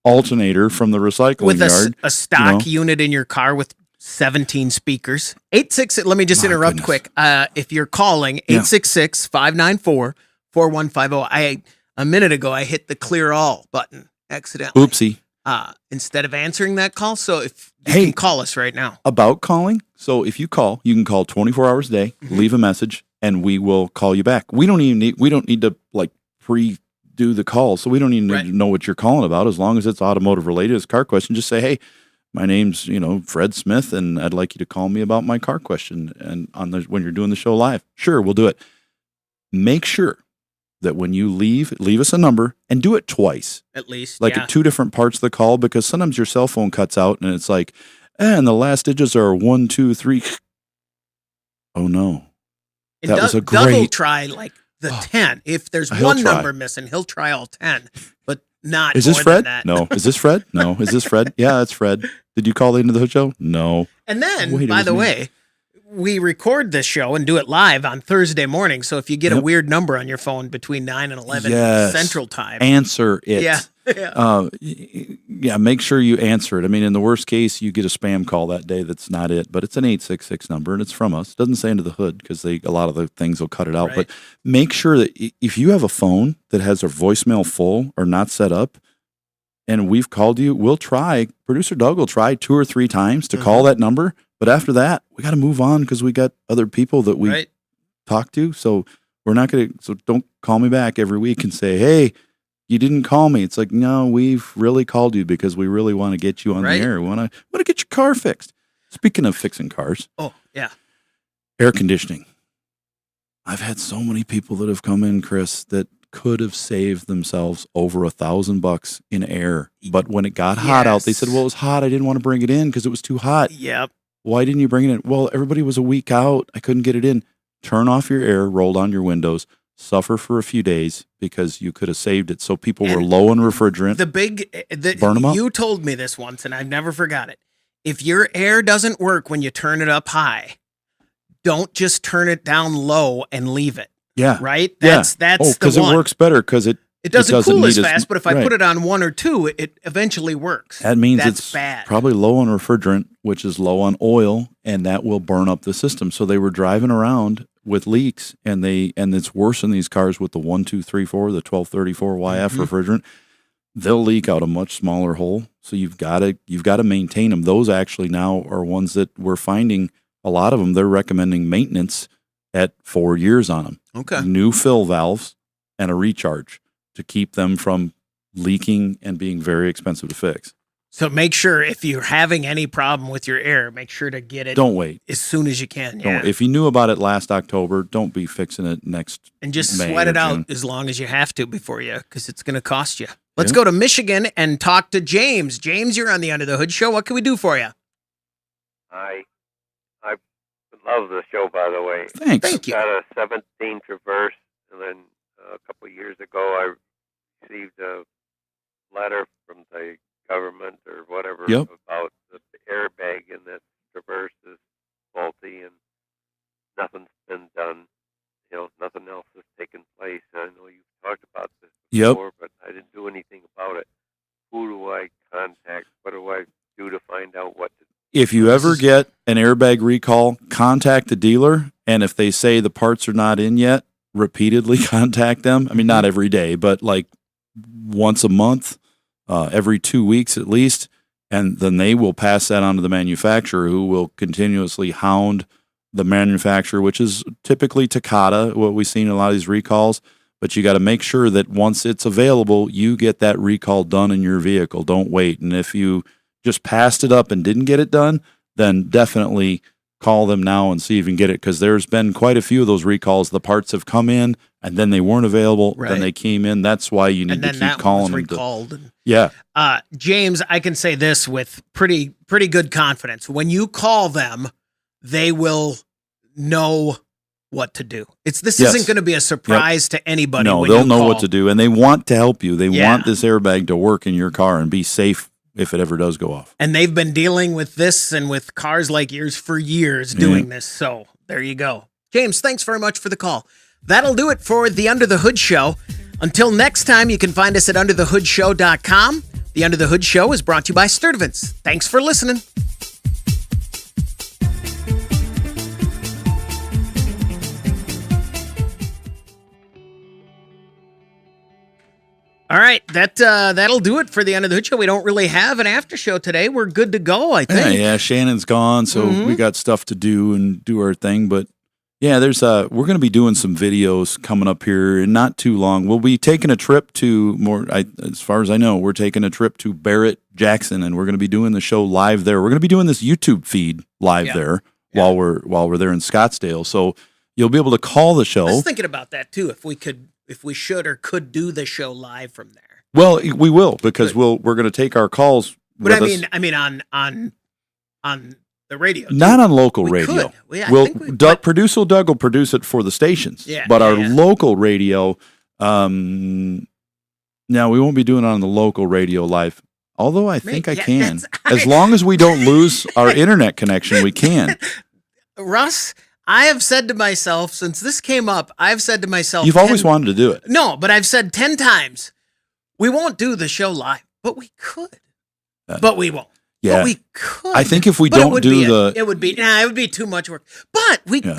alternator from the recycling yard. A stock unit in your car with 17 speakers. 866, let me just interrupt quick. If you're calling, 866-594-4150. A minute ago, I hit the clear all button accidentally. Oopsie. Instead of answering that call. So if you can call us right now. About calling. So if you call, you can call 24 hours a day, leave a message, and we will call you back. We don't need to like pre-do the call. So we don't even need to know what you're calling about. As long as it's automotive related, it's a car question, just say, hey, my name's, Fred Smith, and I'd like you to call me about my car question. And when you're doing the show live, sure, we'll do it. Make sure that when you leave us a number and do it twice. At least. Like at 2 different parts of the call, because sometimes your cell phone cuts out and it's like, and the last digits are 1, 2, 3. Oh no. And that was a great. Doug will try like the 10. If there's one number missing, he'll try all 10, but not Is this more Fred? than that. No. Is this Fred? No. Is this Fred? Yeah, it's Fred. Did you call into the hood show? No. And then, by the way, we record this show and do it live on Thursday morning. So if you get a weird number on your phone between 9 and 11 Central Time, answer it. Yeah. Make sure you answer it. I mean, in the worst case, you get a spam call that day. That's not it, but it's an 866 number and it's from us. It doesn't say Under the Hood because a lot of the things will cut it out. Right. But make sure that if you have a phone that has a voicemail full or not set up, and we've called you, we'll try. Producer Doug will try 2 or 3 times to call that number. But after that, we got to move on because we got other people that we talk to. So we're not going to. So don't call me back every week and say, "Hey, you didn't call me." It's like, no, we've really called you because we really want to get you on the air. We want to get your car fixed. Speaking of fixing cars, air conditioning. I've had so many people that have come in, Chris, that could have saved themselves over $1,000 in air. But when it got hot out, they said, "Well, it was hot. I didn't want to bring it in because it was too hot." Yep. Why didn't you bring it in? Well, everybody was a week out. I couldn't get it in. Turn off your air, roll down your windows, suffer for a few days because you could have saved it. So people were low in refrigerant. Burn them up. You told me this once, and I've never forgot it. If your air doesn't work when you turn it up high, don't just turn it down low and leave it. Yeah. Right? That's because it works better because it doesn't cool as fast, but if I put it on 1 or 2, it eventually works. That means that's it's bad. Probably low on refrigerant, which is low on oil, and that will burn up the system. So they were driving around with leaks, and it's worse in these cars with the 1234, the 1234 YF refrigerant. They'll leak out a much smaller hole. So you've got to maintain them. Those actually now are ones that we're finding a lot of them. They're recommending maintenance at 4 years on them. Okay. New fill valves and a recharge to keep them from leaking and being very expensive to fix. So make sure if you're having any problem with your air, make sure to get it. Don't wait as soon as you can. Don't. If you knew about it last October, don't be fixing it next. And just May sweat it or out June. as long as you have to before you, because it's going to cost you. Let's go to Michigan and talk to James. James, you're on the Under the Hood show. What can we do for you? I love the show, by the way. Thanks. Thank you. Got a 17 Traverse, and then a couple of years ago, I received a letter from the government or whatever about the airbag in that Traverse is faulty, and nothing's been done. Nothing else has taken place. I know you've talked about this before, but I didn't do anything about it. Who do I contact? What do I do to find out what to do? If you ever get an airbag recall, contact the dealer, and if they say the parts are not in yet, repeatedly contact them. I mean, not every day, but like once a month, every 2 weeks at least, and then they will pass that on to the manufacturer, who will continuously hound the manufacturer, which is typically Takata, what we've seen in a lot of these recalls. But you got to make sure that once it's available, you get that recall done in your vehicle. Don't wait. And if you just passed it up and didn't get it done, then definitely call them now and see if you can get it, because there's been quite a few of those recalls. The parts have come in and then they weren't available. Right. Then they came in. That's why you need to keep calling them. Recalled. Yeah. James, I can say this with pretty good confidence. When you call them, they will know what to do. This isn't going to be a surprise to anybody. No, when they'll you know call. what to do, and they want to help you. They want this airbag to work in your car and be safe if it ever does go off. And they've been dealing with this and with cars like yours for years doing this. So there you go. James, thanks very much for the call. That'll do it for the Under the Hood Show. Until next time, you can find us at underthehoodshow.com. The Under the Hood Show is brought to you by Sturtevant's. Thanks for listening. All right, that'll do it for the Under the Hood Show. We don't really have an after show today. We're good to go, I think. Yeah, Shannon's gone, so we got stuff to do and do our thing. But yeah, we're going to be doing some videos coming up here in not too long. We'll be taking a trip to as far as I know, we're taking a trip to Barrett, Jackson, and we're going to be doing the show live there. We're going to be doing this YouTube feed live there while we're there in Scottsdale. So you'll be able to call the show. I was thinking about that too. If we should or could do the show live from there. Well, we will, because we're going to take our calls. But I mean on the radio. Not on local radio. Could. Doug will produce it for the stations. Yeah, but our local radio, now we won't be doing it on the local radio live. Although I think I can. As long as we don't lose our internet connection, we can. Russ, I have said to myself, since this came up, I've said to myself, You've always wanted to do it. No, but I've said 10 times, we won't do the show live, but we could. But we won't. Yeah. But we could. I think if we But don't do it would be too much work. But we could.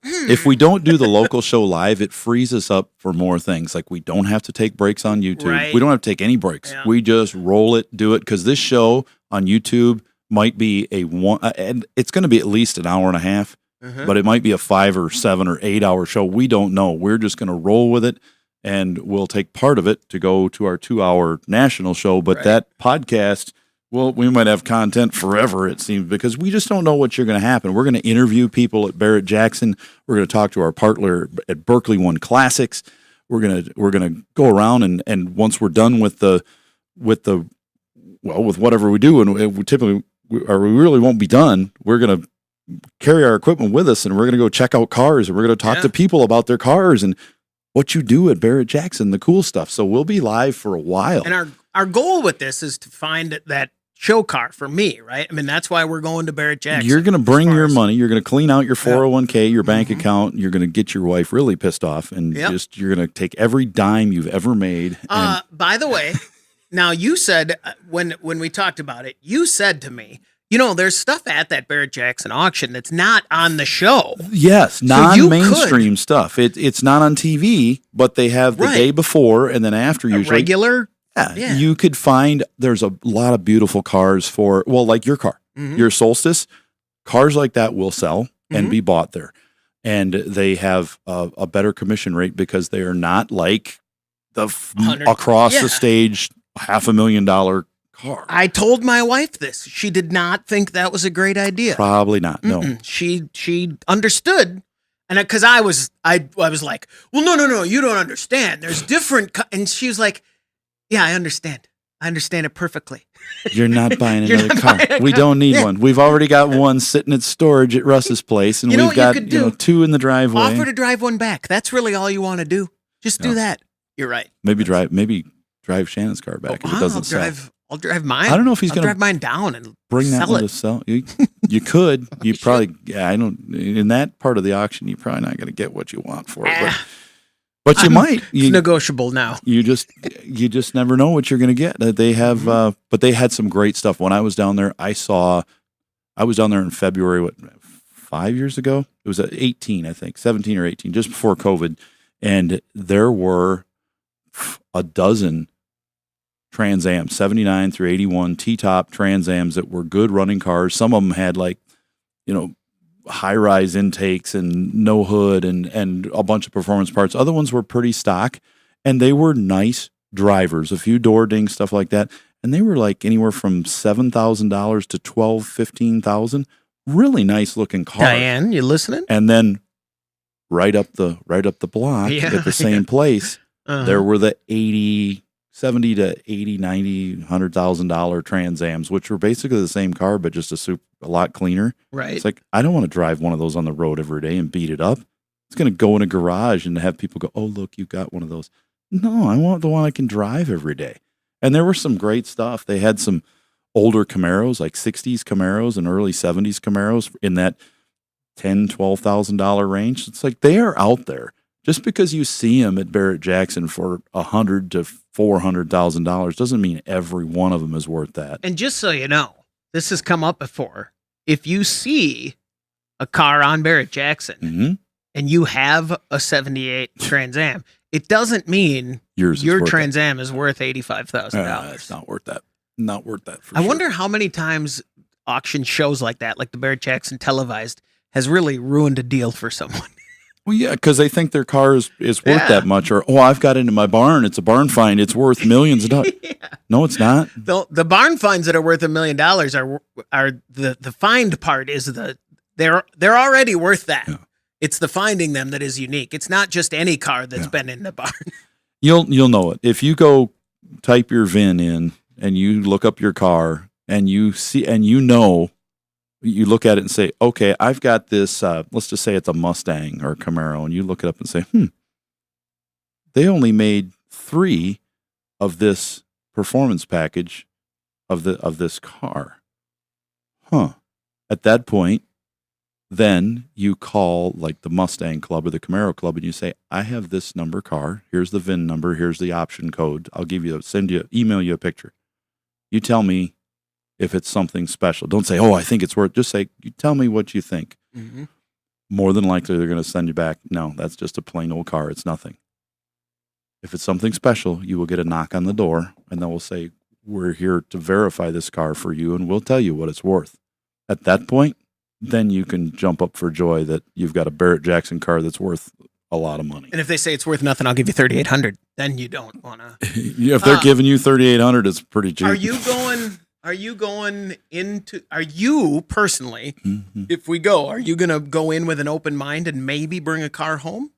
If we don't do the local show live, it frees us up for more things. Like we don't have to take breaks on YouTube. Right. We don't have to take any breaks. Yeah. We just roll it, do it. Because this show on YouTube might be and it's going to be at least an hour and a half, but it might be a 5 or 7 or 8 hour show. We don't know. We're just going to roll with it, and we'll take part of it to go to our 2-hour national show. But that podcast, well, we might have content forever, it seems, because we just don't know what's going to happen. We're going to interview people at Barrett-Jackson. We're going to talk to our partner at Berkeley One Classics. We're going to go around, and once we're done with whatever we do, and we typically, or we really won't be done, we're going to carry our equipment with us, and we're going to go check out cars, and we're going to talk to people about their cars and what you do at Barrett-Jackson, the cool stuff. So we'll be live for a while. And our goal with this is to find that show car for me, right? I mean, that's why we're going to Barrett-Jackson. You're going to bring your money. You're going to clean out your 401k, your bank account. You're going to get your wife really pissed off, and you're going to take every dime you've ever made. By the way, now you said when we talked about it, you said to me, there's stuff at that Barrett-Jackson auction that's not on the show. Yes, non-mainstream stuff. It's not on TV, but they have the day before and then after usually. Regular? Yeah. You could find, there's a lot of beautiful cars like your car, your Solstice. Cars like that will sell and be bought there. And they have a better commission rate because they are not like across the stage $500,000 car. I told my wife this. She did not think that was a great idea. Probably not. No. She understood, and because I was like, well, no, you don't understand. There's different, and she was like, yeah, I understand. I understand it perfectly. You're not buying another car. We don't need one. We've already got one sitting at storage at Russ's place, and we've got 2 in the driveway. Offer to drive one back. That's really all you want to do. Just do that. You're right. Maybe drive Shannon's car back if it doesn't sell. I'll drive mine. I don't know if he's going to drive mine down and bring that one to sell. You could. You probably. Yeah, I don't. In that part of the auction, you're probably not going to get what you want for it. But you might. It's negotiable now. You just never know what you're going to get. They have, but they had some great stuff. When I was down there, I was down there in February. 5 years ago? It was 18, I think, 17 or 18, just before COVID, and there were a dozen Trans Am, 79 through 81 T-top Trans Ams that were good running cars. Some of them had high-rise intakes and no hood and a bunch of performance parts. Other ones were pretty stock, and they were nice drivers, a few door dings, stuff like that. And they were like anywhere from $7,000 to $12,000, $15,000. Really nice looking cars. Diane, you listening? And then right up the block at the same place, there were the $70 to $80, $90, $100,000 Trans Ams, which were basically the same car, but just a lot cleaner. Right. It's like, I don't want to drive one of those on the road every day and beat it up. It's going to go in a garage and have people go, oh, look, you got one of those. No, I want the one I can drive every day. And there was some great stuff. They had some older Camaros, like 60s Camaros and early 70s Camaros in that $10,000, $12,000 range. It's like they are out there. Just because you see them at Barrett-Jackson for $100,000 to $400,000 doesn't mean every one of them is worth that. And just so you know, this has come up before. If you see a car on Barrett-Jackson and you have a 78 Trans Am, it doesn't mean your Trans Am is worth $85,000. It's not worth that. Not worth that. I wonder how many times auction shows like that, like the Barrett-Jackson televised, has really ruined a deal for someone. Well, yeah, because they think their car is worth that much, or I've got it in my barn. It's a barn find. It's worth millions of dollars. No, it's not. The barn finds that are worth $1 million are the find part is they're already worth that. Yeah. It's the finding them that is unique. It's not just any car that's been in the barn. You'll know it if you go type your VIN in and you look up your car and you see and you look at it and say, okay, I've got this, let's just say it's a Mustang or a Camaro, and you look it up and say, they only made 3 of this performance package of this car. At that point, then you call like the Mustang Club or the Camaro Club and you say, I have this number car. Here's the VIN number. Here's the option code. I'll email you a picture. You tell me if it's something special. Don't say, I think it's worth. Just say, you tell me what you think. Mm-hmm. More than likely, they're going to send you back. No, that's just a plain old car. It's nothing. If it's something special, you will get a knock on the door and then we'll say, we're here to verify this car for you and we'll tell you what it's worth. At that point, then you can jump up for joy that you've got a Barrett Jackson car that's worth a lot of money. And if they say it's worth nothing, I'll give you $3,800. Then you don't want to. If they're giving you $3,800, it's pretty cheap. Are you personally, if we go, are you going to go in with an open mind and maybe bring a car home?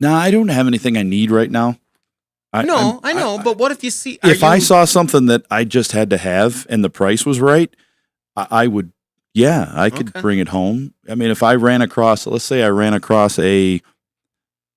No, I don't have anything I need right now. I know, but what if you see? I saw something that I just had to have and the price was right, I would. Yeah, I could bring it home. I mean, if I ran across, let's say I ran across a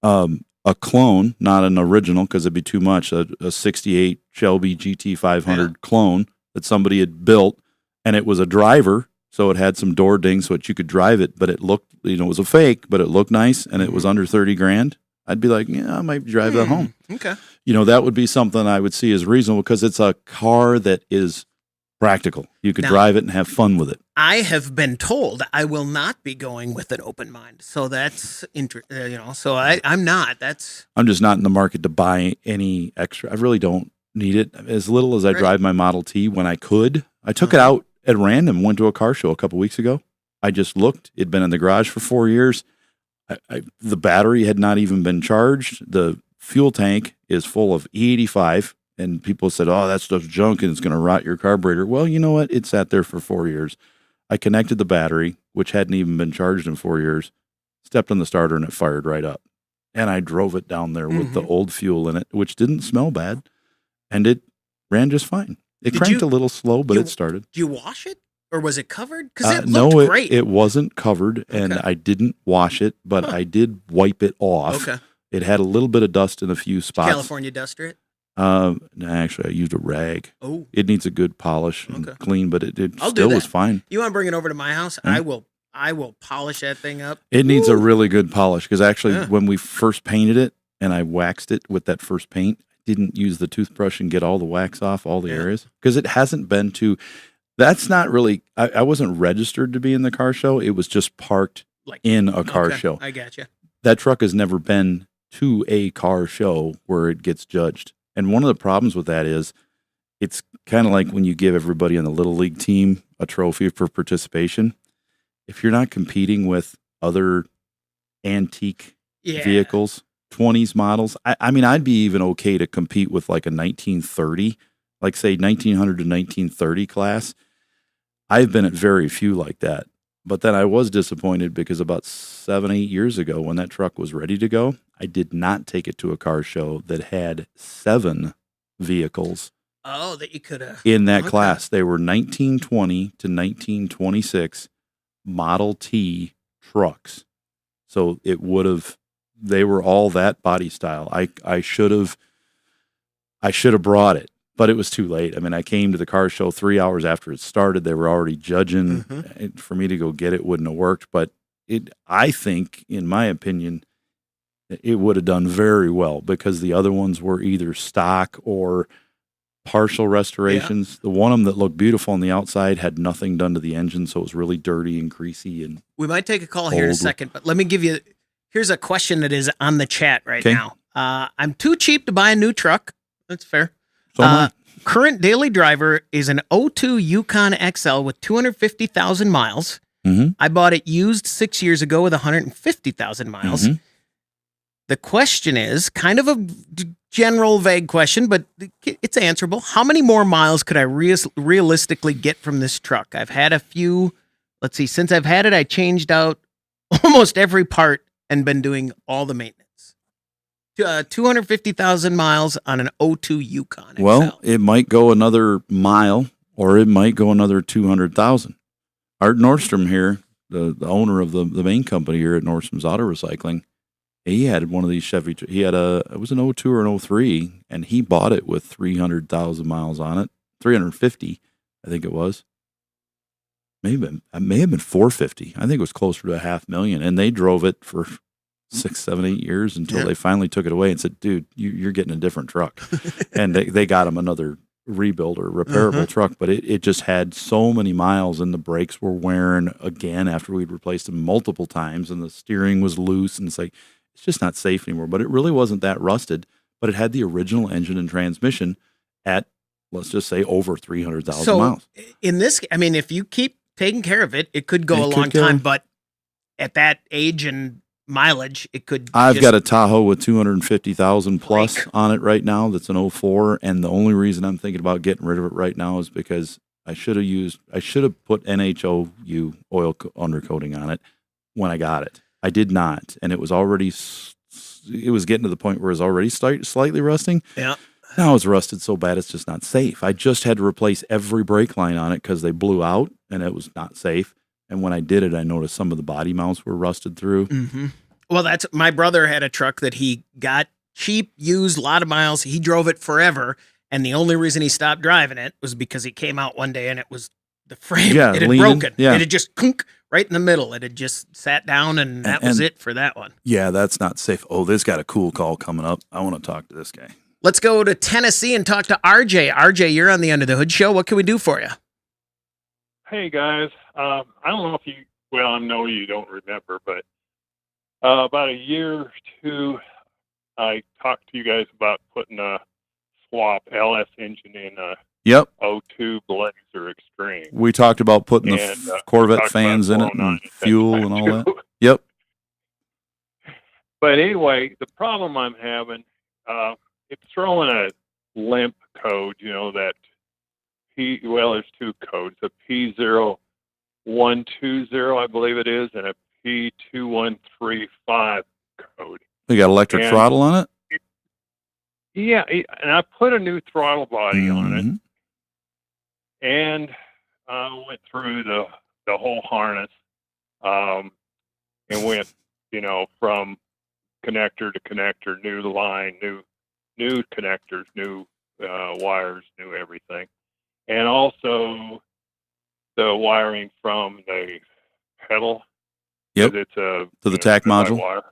clone, not an original because it'd be too much, a 68 Shelby GT500 clone that somebody had built, and it was a driver, so it had some door dings so that you could drive it, but it looked, it was a fake, but it looked nice, and it was under $30,000. I'd be like, yeah, I might drive that home. Okay. That would be something I would see as reasonable because it's a car that is practical. You could drive it and have fun with it. I have been told I will not be going with an open mind, so that's So I'm not. I'm just not in the market to buy any extra. I really don't need it. As little as I drive my Model T when I could. I took it out at random. Went to a car show a couple weeks ago. I just looked. It'd been in the garage for 4 years. The battery had not even been charged. The fuel tank is full of E85. And people said, that stuff's junk and it's going to rot your carburetor. Well, you know what? It sat there for 4 years. I connected the battery, which hadn't even been charged in 4 years, stepped on the starter, and it fired right up. And I drove it down there with the old fuel in it, which didn't smell bad. And it ran just fine. It cranked a little slow, but it started. Did you wash it? Or was it covered? Because it looked great. It wasn't covered, and I didn't wash it, but I did wipe it off. Okay. It had a little bit of dust in a few spots. California duster it? No, actually, I used a rag. Oh. It needs a good polish and clean, but it I'll still do that. was fine. You want to bring it over to my house? I will polish that thing up. It needs a really good polish because actually when we first painted it and I waxed it with that first paint, I didn't use the toothbrush and get all the wax off all the areas because it hasn't been to. That's not really. I wasn't registered to be in the car show. It was just parked in a car show. I gotcha. That truck has never been to a car show where it gets judged. And one of the problems with that is it's kind of like when you give everybody on the Little League team a trophy for participation. If you're not competing with other antique vehicles, 20s models, I mean, I'd be even okay to compete with like a 1930, like say 1900 to 1930 class. I've been at very few like that. But then I was disappointed because about 7-8 years ago when that truck was ready to go, I did not take it to a car show that had 7 vehicles. Oh, that you could have. In that class. They were 1920 to 1926 Model T trucks. So they were all that body style. I should have brought it. But it was too late. I mean, I came to the car show 3 hours after it started. They were already judging. For me to go get it wouldn't have worked. But I think, in my opinion, it would have done very well because the other ones were either stock or partial restorations. The one of them that looked beautiful on the outside had nothing done to the engine, so it was really dirty and greasy. And we might take a call here in a second, but let me give you. Here's a question that is on the chat right now. I'm too cheap to buy a new truck. That's fair. Current daily driver is an 02 Yukon XL with 250,000 miles. I bought it used 6 years ago with 150,000 miles. The question is kind of a general vague question, but it's answerable. How many more miles could I realistically get from this truck? I've had a few. Let's see. Since I've had it, I changed out almost every part and been doing all the maintenance. 250,000 miles on an 02 Yukon XL. Well, it might go another mile or it might go another 200,000. Art Nordstrom here, the owner of the main company here at Nordstrom's Auto Recycling, he had one of these Chevy. He had it was an 02 or an 03, and he bought it with 300,000 miles on it. 350, I think it was. may have been 450. I think it was closer to $500,000, and they drove it for 6, 7, 8 years until they finally took it away and said, "Dude, you're getting a different truck," and they got him another rebuild or repairable truck, but it just had so many miles, and the brakes were wearing again after we'd replaced them multiple times, and the steering was loose, and it's just not safe anymore. But it really wasn't that rusted, but it had the original engine and transmission at, let's just say, over 300,000 miles. In this, I mean, if you keep taking care of it, it could go a long time, but at that age and mileage, it could. I've got a Tahoe with 250,000 plus on it right now. That's an 04, and the only reason I'm thinking about getting rid of it right now is because I should have put NHOU oil undercoating on it when I got it. I did not, and it was getting to the point where it was already slightly rusting. Yeah. Now it's rusted so bad it's just not safe. I just had to replace every brake line on it because they blew out, and it was not safe. And when I did it, I noticed some of the body mounts were rusted through. Mm-hmm. Well, my brother had a truck that he got cheap, used, a lot of miles. He drove it forever, and the only reason he stopped driving it was because he came out one day and it was the frame. It had broken. Yeah. It had just clunk right in the middle. It had just sat down, and that was it for that one. Yeah, that's not safe. Oh, this got a cool call coming up. I want to talk to this guy. Let's go to Tennessee and talk to RJ. RJ, you're on the Under the Hood show. What can we do for you? Hey, guys. I don't know if I know you don't remember, but about a year or two, I talked to you guys about putting a swap LS engine in a 02 Blazer Extreme. We talked about putting the Corvette fans in it and fuel and all that. Yep. But anyway, the problem I'm having, it's throwing a limp code, that there's two codes, a P0120, I believe it is, and a P2135 code. You got electric throttle on it? Yeah, and I put a new throttle body on it, and went through the whole harness, and went, from connector to connector, new line, new connectors, new wires, new everything. And also the wiring from the pedal. Yep. It's to the TAC module. Wire.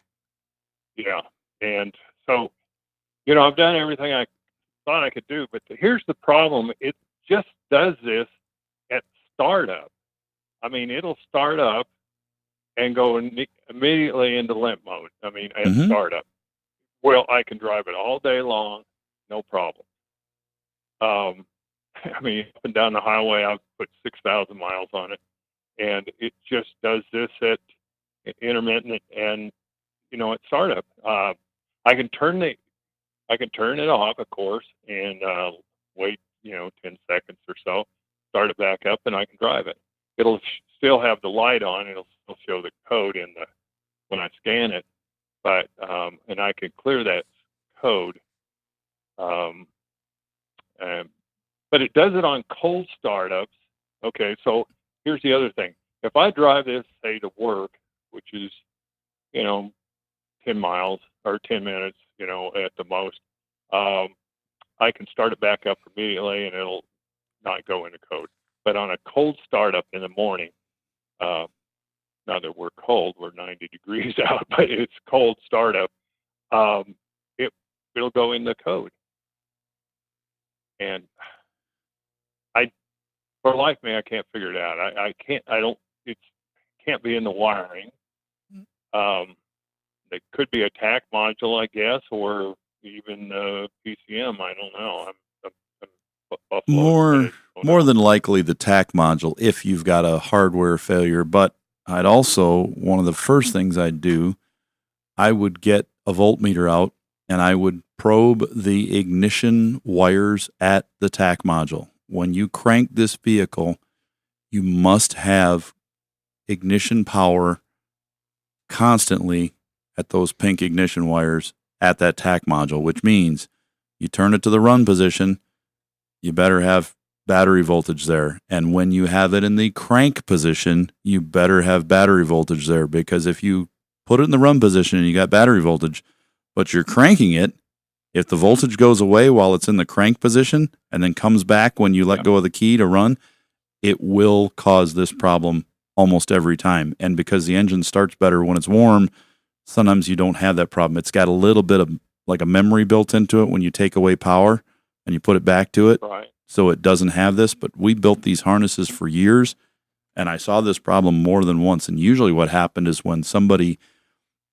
Yeah. And so, I've done everything I thought I could do, but here's the problem. It just does this at startup. I mean, it'll start up and go immediately into limp mode. I mean, at startup. Well, I can drive it all day long, no problem. I mean, up and down the highway, I've put 6,000 miles on it, and it just does this at intermittent and, at startup. I can turn it off, of course, and wait, 10 seconds or so, start it back up, and I can drive it. It'll still have the light on. It'll still show the code when I scan it, but and I can clear that code. But it does it on cold startups. Okay, so here's the other thing. If I drive this, say, to work, which is, 10 miles or 10 minutes, at the most, I can start it back up immediately and it'll not go into code. But on a cold startup in the morning, now that we're cold, we're 90 degrees out, but it's cold startup, it'll go in the code. And for life, man, I can't figure it out. It can't be in the wiring. It could be a TAC module, I guess, or even PCM. I don't know. More than likely the TAC module if you've got a hardware failure. But I'd also, one of the first things I'd do, I would get a voltmeter out and I would probe the ignition wires at the TAC module. When you crank this vehicle, you must have ignition power constantly at those pink ignition wires at that TAC module, which means you turn it to the run position, you better have battery voltage there. And when you have it in the crank position, you better have battery voltage there, because if you put it in the run position and you got battery voltage, but you're cranking it, if the voltage goes away while it's in the crank position and then comes back when you let go of the key to run, it will cause this problem almost every time. And because the engine starts better when it's warm, sometimes you don't have that problem. It's got a little bit of like a memory built into it when you take away power and you put it back to it. Right. So it doesn't have this, but we built these harnesses for years, and I saw this problem more than once. And usually what happened is when somebody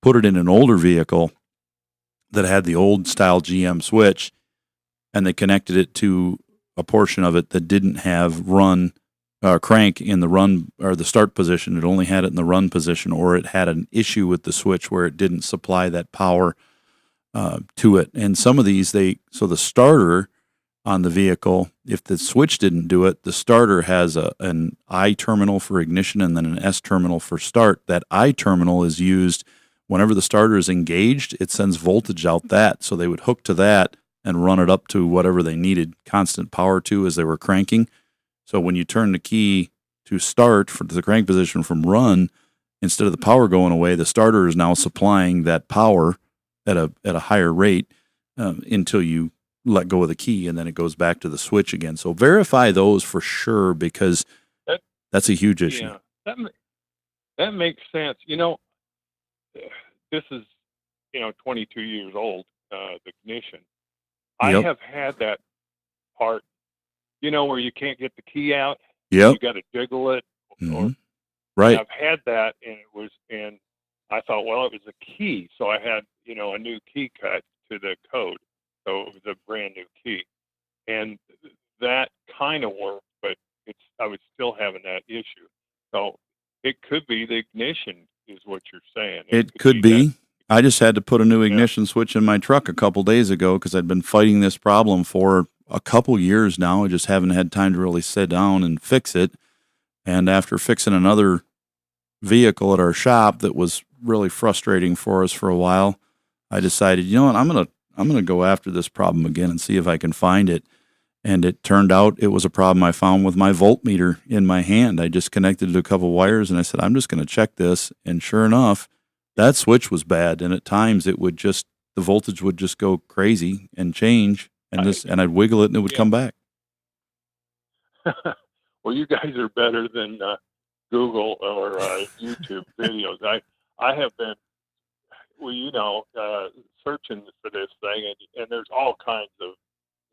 put it in an older vehicle that had the old style GM switch, and they connected it to a portion of it that didn't have run crank in the run or the start position. It only had it in the run position, or it had an issue with the switch where it didn't supply that power to it. And some of these, so the starter on the vehicle, if the switch didn't do it, the starter has an I terminal for ignition and then an S terminal for start. That I terminal is used whenever the starter is engaged, it sends voltage out that. So they would hook to that and run it up to whatever they needed constant power to as they were cranking. So when you turn the key to start for the crank position from run, instead of the power going away, the starter is now supplying that power at a higher rate until you let go of the key, and then it goes back to the switch again. So verify those for sure, because that's a huge issue. Yeah, that makes sense. This is 22 years old. The ignition. I have had that part. Where you can't get the key out. Yep. You got to jiggle it. Mm-hmm. Right. I've had that, and I thought, well, it was a key, so I had a new key cut to the code, so it was a brand new key, and that kind of worked, but I was still having that issue. So it could be the ignition, is what you're saying. It could be. I just had to put a new ignition switch in my truck a couple days ago because I'd been fighting this problem for a couple years now. I just haven't had time to really sit down and fix it. And after fixing another vehicle at our shop that was really frustrating for us for a while, I decided, what, I'm gonna go after this problem again and see if I can find it. And it turned out it was a problem I found with my voltmeter in my hand. I just connected it to a couple wires and I said, I'm just going to check this. And sure enough, that switch was bad. And at times the voltage would just go crazy and change, and I'd wiggle it and it would come back. Well, you guys are better than Google or YouTube videos. I have been, searching for this thing, and there's all kinds of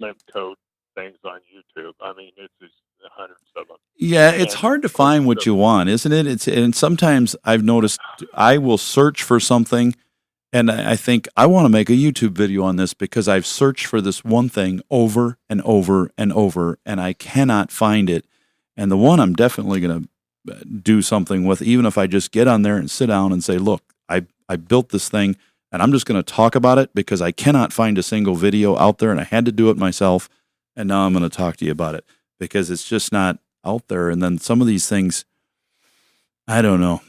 limp code things on YouTube. I mean, it's just hundreds of them. Yeah, it's hard to find what you want, isn't it? And sometimes I've noticed I will search for something, and I think I want to make a YouTube video on this because I've searched for this one thing over and over and over, and I cannot find it. And the one I'm definitely going to do something with, even if I just get on there and sit down and say, look, I built this thing, and I'm just going to talk about it because I cannot find a single video out there, and I had to do it myself, and now I'm going to talk to you about it because it's just not out there. And then some of these things, I don't know.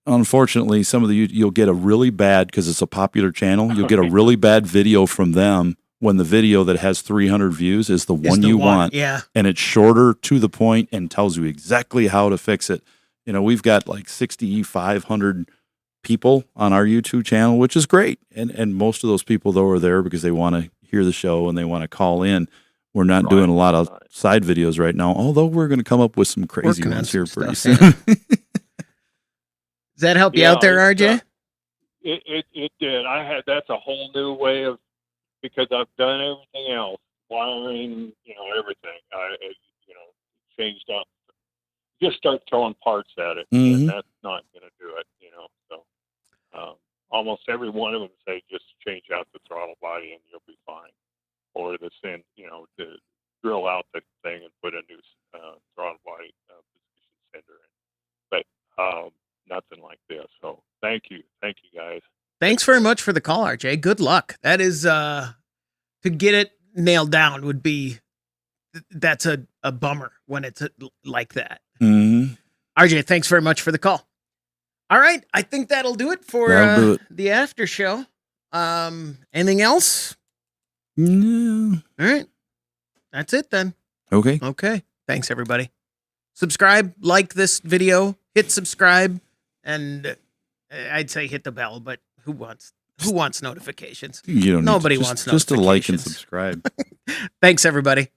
Unfortunately, some of you'll get a really bad, because it's a popular channel, you'll get a really bad video from them when the video that has 300 views is the one you want. Yeah. And it's shorter, to the point, and tells you exactly how to fix it. We've got like 6,500 people on our YouTube channel, which is great. And most of those people, though, are there because they want to hear the show and they want to call in. We're not doing a lot of side videos right now, although we're going to come up with some crazy ones here pretty soon. Does that help you out there, RJ? It did. That's a whole new way of, because I've done everything else, wiring, everything. Changed up. Just start throwing parts at it, and that's not going to do it. So almost every one of them say just change out the throttle body and you'll be fine. Or to drill out the thing and put a new throttle body position sender in. But nothing like this. So thank you guys. Thanks very much for the call, RJ. Good luck. That is to get it nailed down would be, that's a bummer when it's like that. Mm-hmm. RJ, thanks very much for the call. All right, I think that'll do it for the after show. Anything else? No. All right. That's it then. Okay. Thanks, everybody. Subscribe, like this video, hit subscribe, and I'd say hit the bell, but who wants notifications? You don't. Nobody need to, wants just notifications. to like and subscribe. Thanks, everybody.